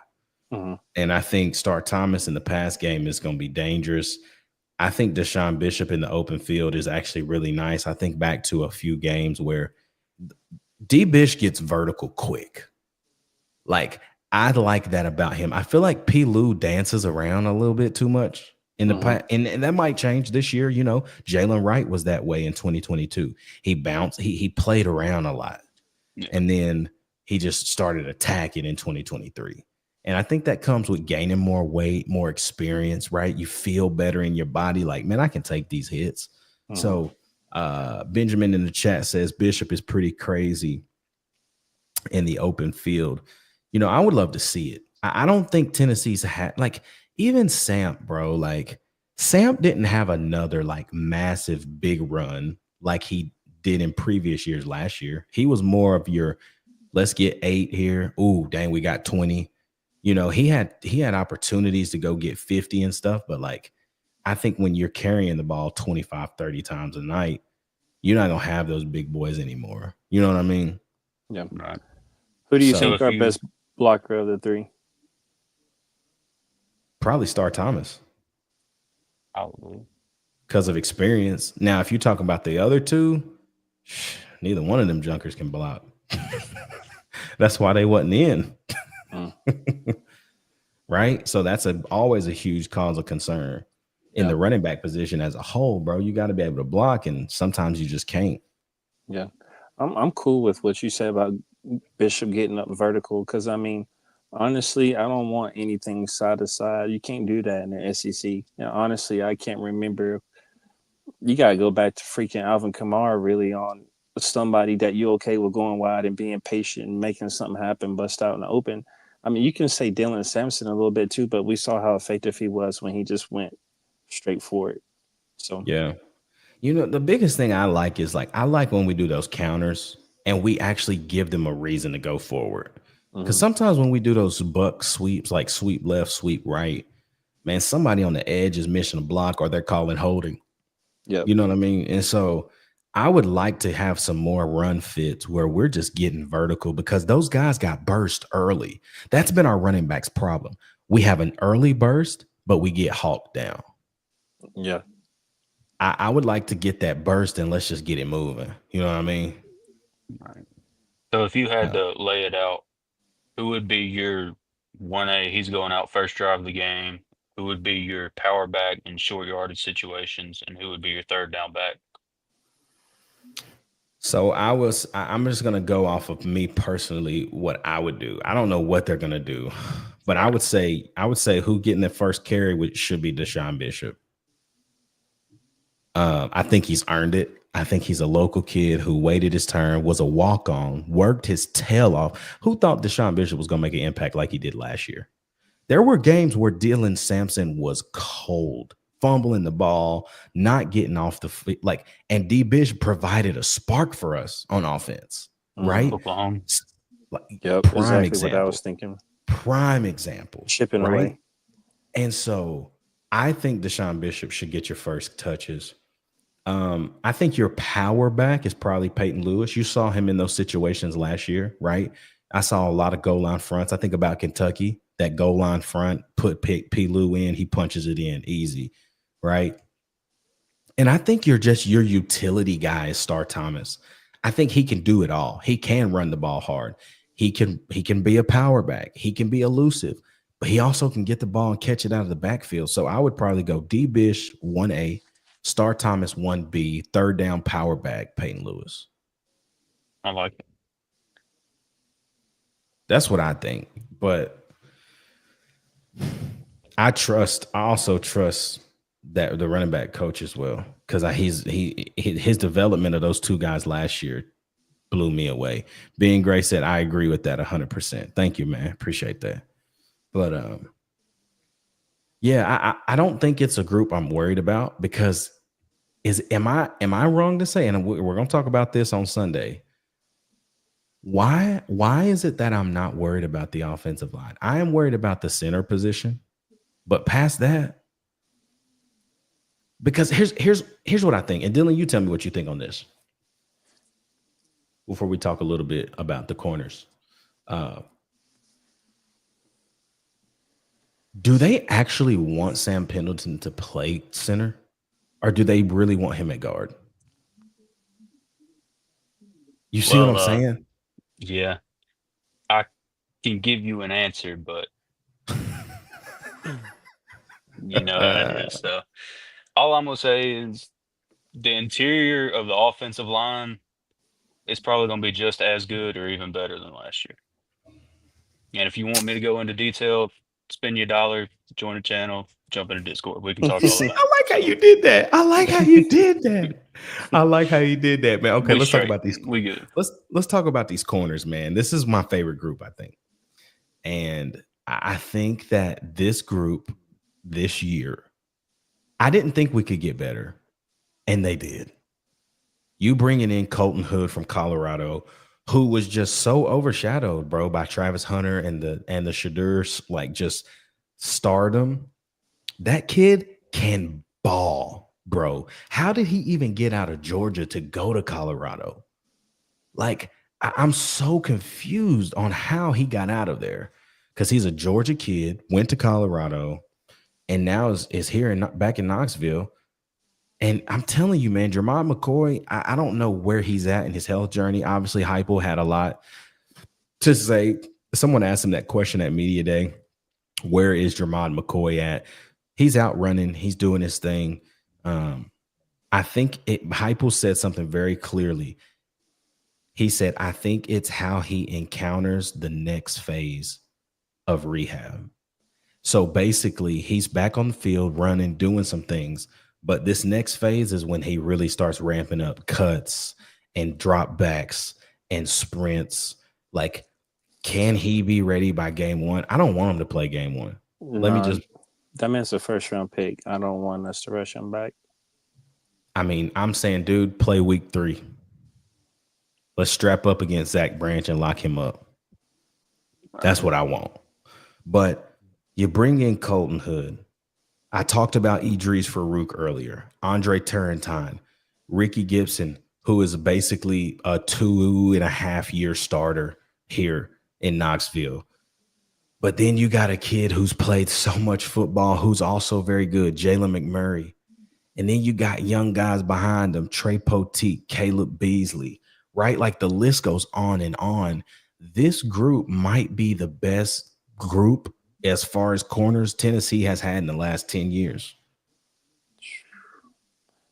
Speaker 4: Mhm.
Speaker 1: And I think Star Thomas in the pass game is going to be dangerous. I think Deshaun Bishop in the open field is actually really nice. I think back to a few games where D Bish gets vertical quick. Like, I like that about him. I feel like P. Lou dances around a little bit too much in the
Speaker 4: Mhm.
Speaker 1: and that might change this year. Jalen Wright was that way in 2022. He bounced, he played around a lot,
Speaker 5: Yeah.
Speaker 1: and then he just started attacking in 2023. And I think that comes with gaining more weight, more experience, right? You feel better in your body, like, man, I can take these hits.
Speaker 4: Mhm.
Speaker 1: So Benjamin in the chat says Bishop is pretty crazy in the open field. I would love to see it. I don't think Tennessee's had, like, even Samp, bro. Like, Samp didn't have another like massive big run like he did in previous years. Last year, he was more of your let's get 8 here. Ooh, dang, we got 20. He had opportunities to go get 50 and stuff, but like, I think when you're carrying the ball 25, 30 times a night, you're not gonna have those big boys anymore. You know what I mean?
Speaker 4: Yeah.
Speaker 5: Right.
Speaker 4: Who do you
Speaker 1: So
Speaker 5: So
Speaker 4: think
Speaker 5: if
Speaker 4: our
Speaker 5: you,
Speaker 4: best blocker of the three?
Speaker 1: probably Star Thomas
Speaker 5: probably.
Speaker 1: because of experience. Now, if you talk about the other two, neither one of them junkers can block. That's why they wasn't in.
Speaker 4: Mm.
Speaker 1: Right? So that's always a huge cause of concern in
Speaker 4: Yeah.
Speaker 1: the running back position as a whole, bro. You got to be able to block, and sometimes you just can't.
Speaker 4: Yeah. I'm cool with what you said about Bishop getting up vertical because I mean, honestly, I don't want anything side to side. You can't do that in the SEC. Honestly, I can't remember. You gotta go back to freaking Alvin Kamara really on somebody that you okay with going wide and being patient and making something happen, bust out in the open. I mean, you can say Dylan Sampson a little bit too, but we saw how effective he was when he just went straight for it. So
Speaker 1: Yeah. The biggest thing I like is like I like when we do those counters and we actually give them a reason to go forward. Because
Speaker 4: mhm.
Speaker 1: sometimes when we do those buck sweeps, like sweep left, sweep right, man, somebody on the edge is missing a block or they're calling holding.
Speaker 4: Yep.
Speaker 1: You know what I mean? And so I would like to have some more run fits where we're just getting vertical because those guys got burst early. That's been our running backs problem. We have an early burst, but we get hawked down.
Speaker 4: Yeah.
Speaker 1: I would like to get that burst and let's just get it moving. You know what I mean?
Speaker 5: Right. So if you had
Speaker 1: Yeah.
Speaker 5: to lay it out, who would be your 1A? He's going out first drive of the game. Who would be your power back in short yardage situations, and who would be your third down back?
Speaker 1: So I'm just gonna go off of me personally, what I would do. I don't know what they're gonna do, but I
Speaker 5: Right.
Speaker 1: would say who getting the first carry should be Deshaun Bishop. I think he's earned it. I think he's a local kid who waited his turn, was a walk-on, worked his tail off. Who thought Deshaun Bishop was gonna make an impact like he did last year? There were games where Dylan Sampson was cold, fumbling the ball, not getting off the feet, and D. Bish provided a spark for us on offense,
Speaker 4: Mhm.
Speaker 1: right?
Speaker 5: Oklahoma.
Speaker 1: Like,
Speaker 4: Yep.
Speaker 1: prime
Speaker 4: Exactly what I
Speaker 1: example,
Speaker 4: was thinking.
Speaker 1: prime example,
Speaker 4: Chipping
Speaker 1: right?
Speaker 4: away.
Speaker 1: And so I think Deshaun Bishop should get your first touches. I think your power back is probably Peyton Lewis. You saw him in those situations last year, right? I saw a lot of goal line fronts. I think about Kentucky, that goal line front, put P. Lou in, he punches it in easy, right? And I think your utility guy is Star Thomas. I think he can do it all. He can run the ball hard. He can be a power back. He can be elusive, but he also can get the ball and catch it out of the backfield. So I would probably go D Bish 1A, Star Thomas 1B, third down power back, Peyton Lewis.
Speaker 5: I like it.
Speaker 1: That's what I think. But I also trust that the running back coach as well, because his development of those two guys last year blew me away. Being Gray said, I agree with that 100%. Thank you, man. Appreciate that. But yeah, I don't think it's a group I'm worried about, because am I wrong to say, and we're going to talk about this on Sunday, why is it that I'm not worried about the offensive line? I am worried about the center position, but past that, because here's what I think, and Dylan, you tell me what you think on this before we talk a little bit about the corners. Do they actually want Sam Pendleton to play center, or do they really want him at guard? You see what I'm saying?
Speaker 5: Yeah, I can give you an answer, but you know how it is. So all I'm gonna say is the interior of the offensive line is probably gonna be just as good or even better than last year. And if you want me to go into detail, spend your $1, join the channel, jump into Discord. We can talk all about it.
Speaker 1: I like how you did that. I like how you did that, man. Okay,
Speaker 5: We
Speaker 1: let's talk
Speaker 5: straight.
Speaker 1: about these.
Speaker 5: We good.
Speaker 1: Let's talk about these corners, man. This is my favorite group, I think. And I think that this group this year, I didn't think we could get better, and they did. You bringing in Colton Hood from Colorado, who was just so overshadowed, bro, by Travis Hunter and the Shadur's like just stardom. That kid can ball, bro. How did he even get out of Georgia to go to Colorado? Like, I'm so confused on how he got out of there, because he's a Georgia kid, went to Colorado, and now is here back in Knoxville. And I'm telling you, man, Jermod McCoy, I don't know where he's at in his health journey. Obviously, Heupel had a lot to say. Someone asked him that question at Media Day. Where is Jermod McCoy at? He's out running. He's doing his thing. I think Heupel said something very clearly. He said, I think it's how he encounters the next phase of rehab. So basically, he's back on the field running, doing some things. But this next phase is when he really starts ramping up cuts and drop backs and sprints. Like, can he be ready by game one? I don't want him to play game one.
Speaker 4: That man's a first round pick. I don't want us to rush him back.
Speaker 1: I mean, I'm saying, dude, play week 3. Let's strap up against Zach Branch and lock him up. That's what I want. But you bring in Colton Hood. I talked about Idris Farouk earlier, Andre Turrentine, Ricky Gibson, who is basically a 2.5-year starter here in Knoxville. But then you got a kid who's played so much football, who's also very good, Jalen McMurray. And then you got young guys behind them, Trey Poteet, Caleb Beasley, right? Like, the list goes on and on. This group might be the best group as far as corners Tennessee has had in the last 10 years.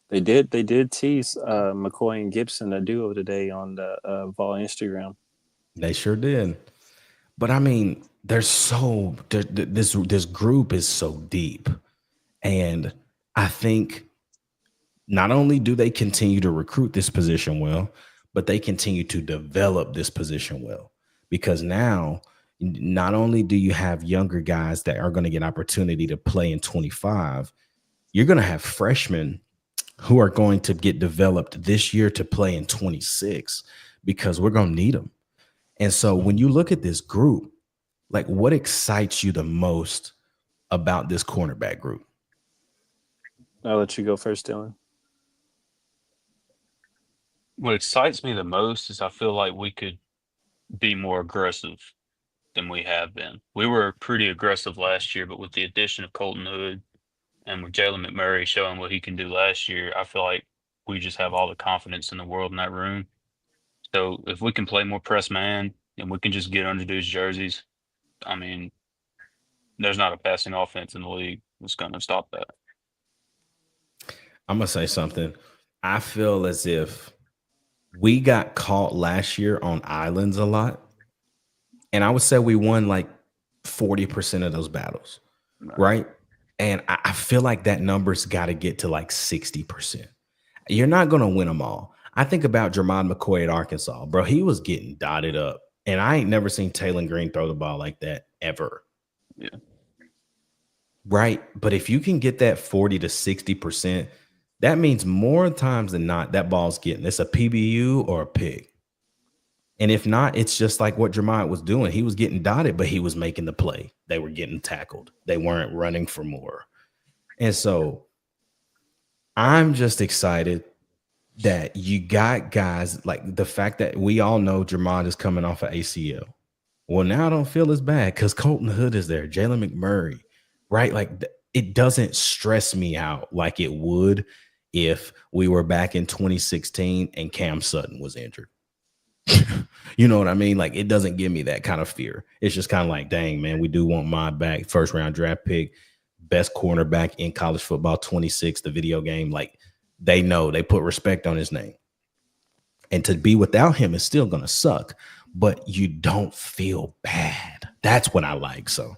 Speaker 4: They did tease McCoy and Gibson, a duo, today on the Vol Instagram.
Speaker 1: They sure did. But I mean, this group is so deep. And I think not only do they continue to recruit this position well, but they continue to develop this position well. Because now, not only do you have younger guys that are going to get opportunity to play in 25, you're going to have freshmen who are going to get developed this year to play in 26, because we're going to need them. And so when you look at this group, like, what excites you the most about this cornerback group?
Speaker 4: I'll let you go first, Dylan.
Speaker 5: What excites me the most is I feel like we could be more aggressive than we have been. We were pretty aggressive last year, but with the addition of Colton Hood and with Jalen McMurray showing what he can do last year, I feel like we just have all the confidence in the world in that room. So if we can play more press man and we can just get under those jerseys, I mean, there's not a passing offense in the league that's going to stop that.
Speaker 1: I'm going to say something. I feel as if we got caught last year on islands a lot. And I would say we won like 40% of those battles, right? And I feel like that number's got to get to like 60%. You're not going to win them all. I think about Jermon McCoy at Arkansas, bro. He was getting dotted up. And I ain't never seen Taylor Green throw the ball like that ever.
Speaker 5: Yeah.
Speaker 1: Right? But if you can get that 40 to 60%, that means more times than not, that ball's getting, it's a PBU or a pick. And if not, it's just like what Jermon was doing. He was getting dotted, but he was making the play. They were getting tackled. They weren't running for more. And so I'm just excited that you got guys like the fact that we all know Jermon is coming off of ACL. Well, now I don't feel as bad because Colton Hood is there, Jalen McMurray, right? Like it doesn't stress me out like it would if we were back in 2016 and Cam Sutton was injured. You know what I mean? Like it doesn't give me that kind of fear. It's just kind of like, dang, man, we do want my back, first round draft pick, best cornerback in college football, 26, the video game. Like they know, they put respect on his name. And to be without him is still going to suck, but you don't feel bad. That's what I like. So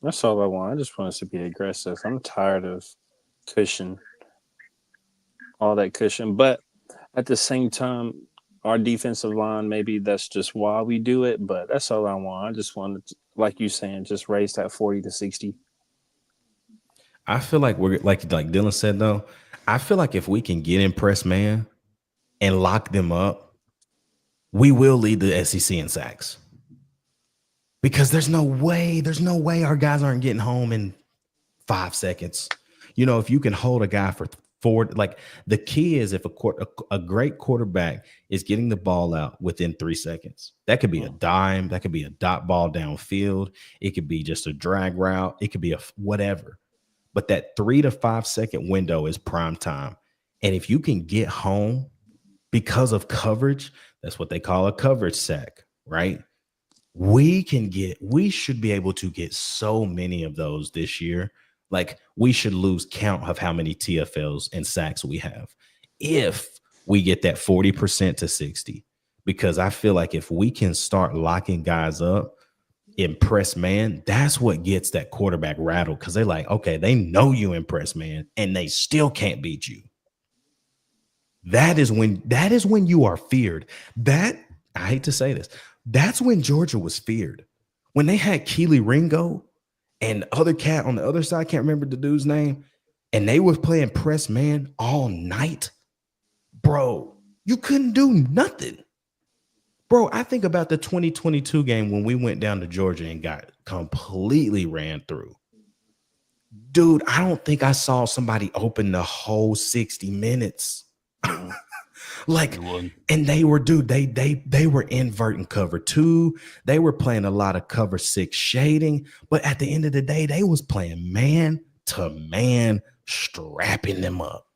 Speaker 4: that's all I want. I just want us to be aggressive. I'm tired of cushion, all that cushion. But at the same time, our defensive line, maybe that's just why we do it, but that's all I want. I just want to, like you saying, just raise that 40 to 60.
Speaker 1: I feel like we're like Dylan said, though, I feel like if we can get in press man and lock them up, we will lead the SEC in sacks. Because there's no way our guys aren't getting home in 5 seconds. You know, if you can hold a guy for forward, like the key is if a great quarterback is getting the ball out within 3 seconds. That could be a dime, that could be a dot ball downfield, it could be just a drag route, it could be a whatever. But that 3 to 5 second window is prime time. And if you can get home because of coverage, that's what they call a coverage sack, right? We should be able to get so many of those this year. Like we should lose count of how many TFLs and sacks we have if we get that 40% to 60, because I feel like if we can start locking guys up in press man, that's what gets that quarterback rattled. Cause they're like, okay, they know you in press man and they still can't beat you. That is when you are feared. That I hate to say this. That's when Georgia was feared. When they had Keely Ringo and the other cat on the other side, can't remember the dude's name, and they were playing press man all night, bro, you couldn't do nothing. Bro, I think about the 2022 game when we went down to Georgia and got completely ran through. Dude, I don't think I saw somebody open the whole 60 minutes. Like, and they were, dude, they were inverting cover 2. They were playing a lot of cover 6 shading, but at the end of the day, they was playing man to man, strapping them up.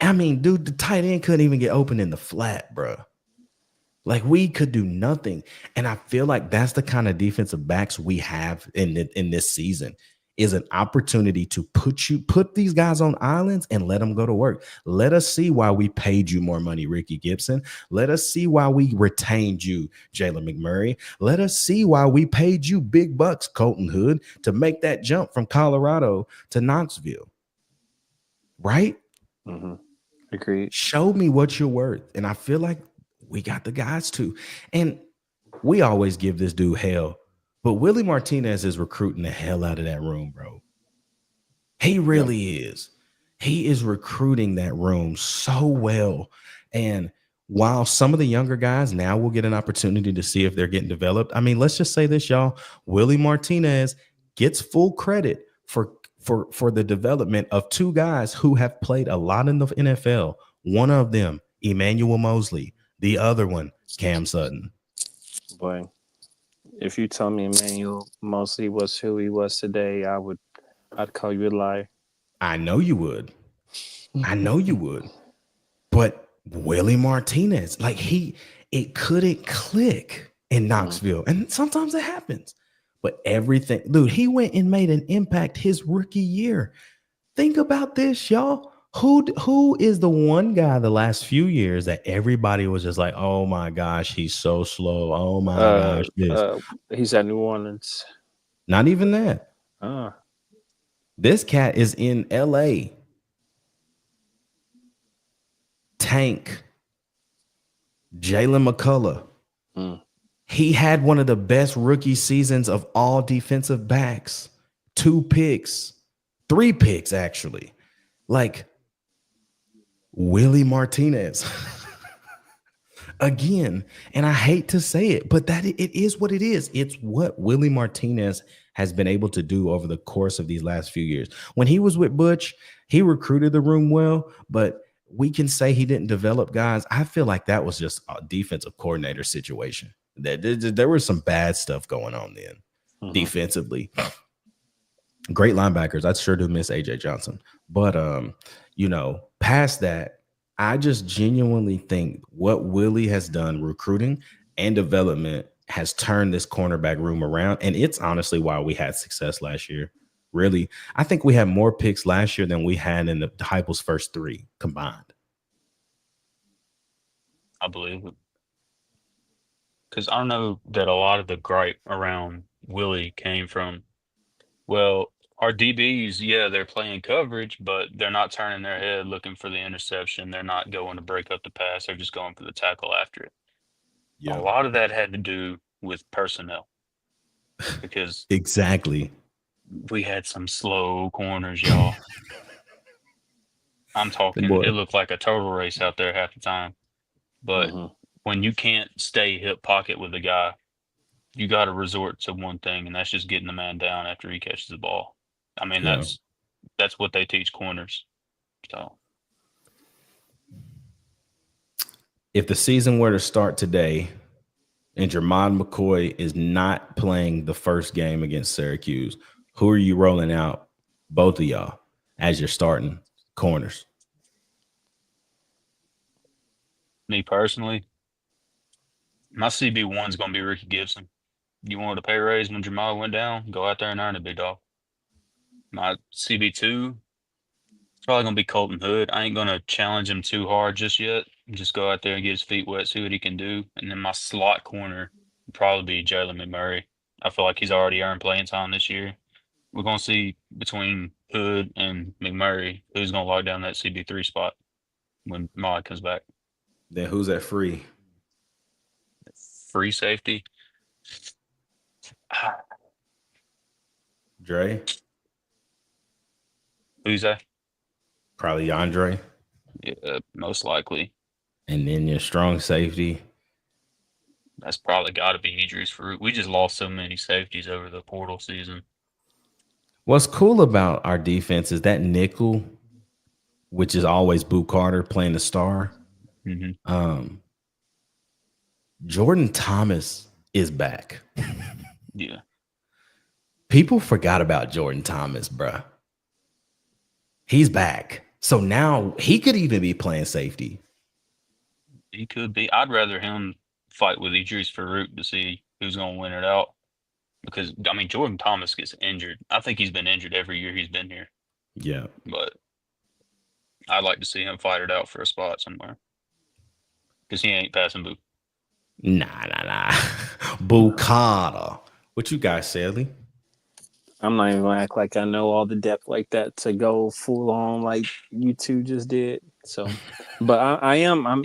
Speaker 1: I mean, dude, the tight end couldn't even get open in the flat, bro. Like we could do nothing. And I feel like that's the kind of defensive backs we have in this season. Is an opportunity to put these guys on islands and let them go to work. Let us see why we paid you more money, Ricky Gibson. Let us see why we retained you, Jalen McMurray. Let us see why we paid you big bucks, Colton Hood, to make that jump from Colorado to Knoxville. Right?
Speaker 4: Agreed.
Speaker 1: Show me what you're worth. And I feel like we got the guys to. And we always give this dude hell. But Willie Martinez is recruiting the hell out of that room, bro. He really is. He is recruiting that room so well. And while some of the younger guys now will get an opportunity to see if they're getting developed, I mean, let's just say this, y'all. Willie Martinez gets full credit for the development of 2 guys who have played a lot in the NFL. One of them, Emmanuel Mosley. The other one, Cam Sutton.
Speaker 4: Boy. If you tell me Emmanuel Mosley was who he was today, I'd call you a liar.
Speaker 1: I know you would. But Willie Martinez, like it couldn't click in Knoxville. And sometimes it happens. But everything, dude, he went and made an impact his rookie year. Think about this, y'all. Who is the one guy the last few years that everybody was just like, oh my gosh, he's so slow. Oh my gosh, this.
Speaker 4: He's at New Orleans.
Speaker 1: Not even that.
Speaker 4: Uh,
Speaker 1: This cat is in LA. Tank. Jalen McCullough. He had one of the best rookie seasons of all defensive backs. 2 picks. 3 picks, actually. Like Willie Martinez. Again, and I hate to say it, but that it is what it is. It's what Willie Martinez has been able to do over the course of these last few years. When he was with Butch, he recruited the room well, but we can say he didn't develop guys. I feel like that was just a defensive coordinator situation. There was some bad stuff going on then defensively. Great linebackers. I sure do miss AJ Johnson. But, past that, I just genuinely think what Willie has done recruiting and development has turned this cornerback room around. And it's honestly why we had success last year. Really, I think we had more picks last year than we had in the Heupel's first 3 combined.
Speaker 5: I believe it. Because I know that a lot of the gripe around Willie came from, well, our DBs, yeah, they're playing coverage, but they're not turning their head looking for the interception. They're not going to break up the pass. They're just going for the tackle after it. A lot of that had to do with personnel because
Speaker 1: Exactly.
Speaker 5: we had some slow corners, y'all. I'm talking,
Speaker 1: Boy.
Speaker 5: it looked like a turtle race out there half the time. But when you can't stay hip pocket with a guy, you got to resort to one thing, and that's just getting the man down after he catches the ball. I mean, that's what they teach corners. So,
Speaker 1: if the season were to start today and Jermon McCoy is not playing the first game against Syracuse, who are you rolling out, both of y'all, as your starting corners?
Speaker 5: me personally, my CB1 is going to be Ricky Gibson. You wanted a pay raise when Jamal went down? Go out there and earn it, big dog. My CB2, it's probably going to be Colton Hood. I ain't going to challenge him too hard just yet. Just go out there and get his feet wet, see what he can do. And then my slot corner would probably be Jalen McMurray. I feel like he's already earned playing time this year. We're going to see between Hood and McMurray who's going to lock down that CB3 spot when Molly comes back.
Speaker 1: Then who's at free?
Speaker 5: Free safety.
Speaker 1: Dre?
Speaker 5: Who's that?
Speaker 1: Probably Andre.
Speaker 5: Yeah, most likely.
Speaker 1: And then your strong safety.
Speaker 5: That's probably got to be Idris Farouk. We just lost so many safeties over the portal season.
Speaker 1: What's cool about our defense is that nickel, which is always Boo Carter playing the star. Jordan Thomas is back.
Speaker 5: Yeah.
Speaker 1: People forgot about Jordan Thomas, bruh. He's back. So now he could even be playing safety.
Speaker 5: He could be. I'd rather him fight with Idris Farouk to see who's going to win it out. Because, I mean, Jordan Thomas gets injured. I think he's been injured every year he's been here.
Speaker 1: Yeah.
Speaker 5: But I'd like to see him fight it out for a spot somewhere. Because he ain't passing Boo.
Speaker 1: Nah. Boo Carter. What you got, Sally?
Speaker 4: I'm not even gonna act like I know all the depth like that to go full on like you two just did. So, but I'm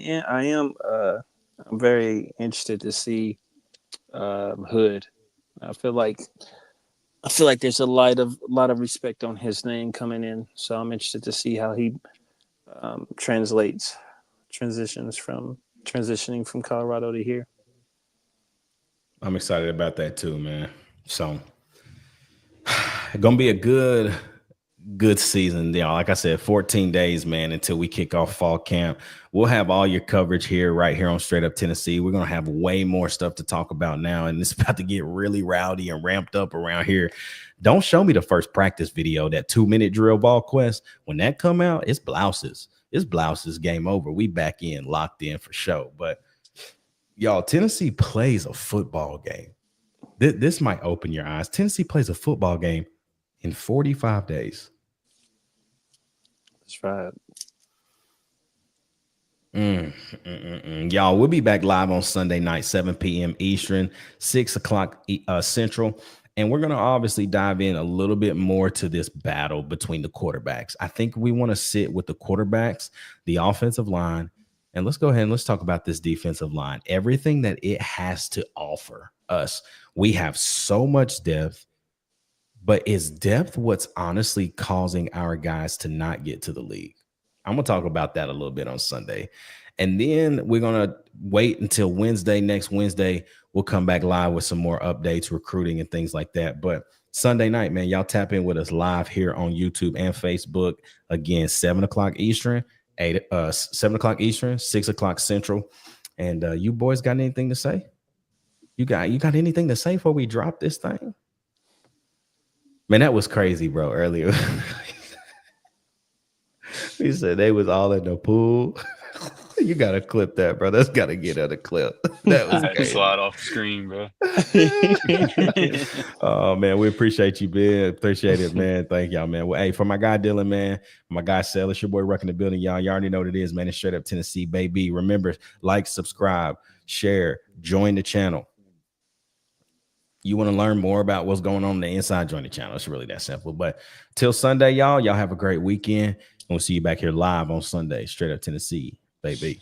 Speaker 4: very interested to see Hood. I feel like there's a lot of respect on his name coming in. So I'm interested to see how he transitioning from Colorado to here.
Speaker 1: I'm excited about that too, man. So gonna be a good season. Like I said, 14 days, man, until we kick off fall camp. We'll have all your coverage right here on Straight Up Tennessee. We're gonna have way more stuff to talk about now, and it's about to get really rowdy and ramped up around here. Don't show me the first practice video, that 2-minute drill ball quest. When that come out, it's blouses. It's blouses. Game over. We back in, locked in for show. But y'all, Tennessee plays a football game. This might open your eyes. Tennessee plays a football game in 45 days.
Speaker 4: That's right.
Speaker 1: Y'all, we'll be back live on Sunday night, 7 p.m. Eastern, 6 o'clock Central. And we're going to obviously dive in a little bit more to this battle between the quarterbacks. I think we want to sit with the quarterbacks, the offensive line, and let's go ahead and let's talk about this defensive line. Everything that it has to offer us. We have so much depth, but is depth what's honestly causing our guys to not get to the league? I'm going to talk about that a little bit on Sunday. And then we're going to wait until Wednesday. Next Wednesday, we'll come back live with some more updates, recruiting, and things like that. But Sunday night, man, y'all tap in with us live here on YouTube and Facebook. Again, 7 o'clock Eastern, 7 o'clock Eastern, 6 o'clock Central. And you boys got anything to say? You got anything to say before we drop this thing? Man, that was crazy, bro, earlier. He said they was all in the pool. You got to clip that, bro. That's got to get on the clip. That was
Speaker 5: I had to
Speaker 1: crazy.
Speaker 5: slide off the screen, bro.
Speaker 1: Oh, man, we appreciate you, Ben. Appreciate it, man. Thank y'all, man. Well, hey, for my guy Dylan, man, my guy Sel, it's your boy Rucking the Building, y'all. You already know what it is, man. It's Straight Up Tennessee, baby. Remember, like, subscribe, share, join the channel. You want to learn more about what's going on the inside, join the channel. It's really that simple. But till Sunday, y'all have a great weekend. And we'll see you back here live on Sunday. Straight Up Tennessee, baby.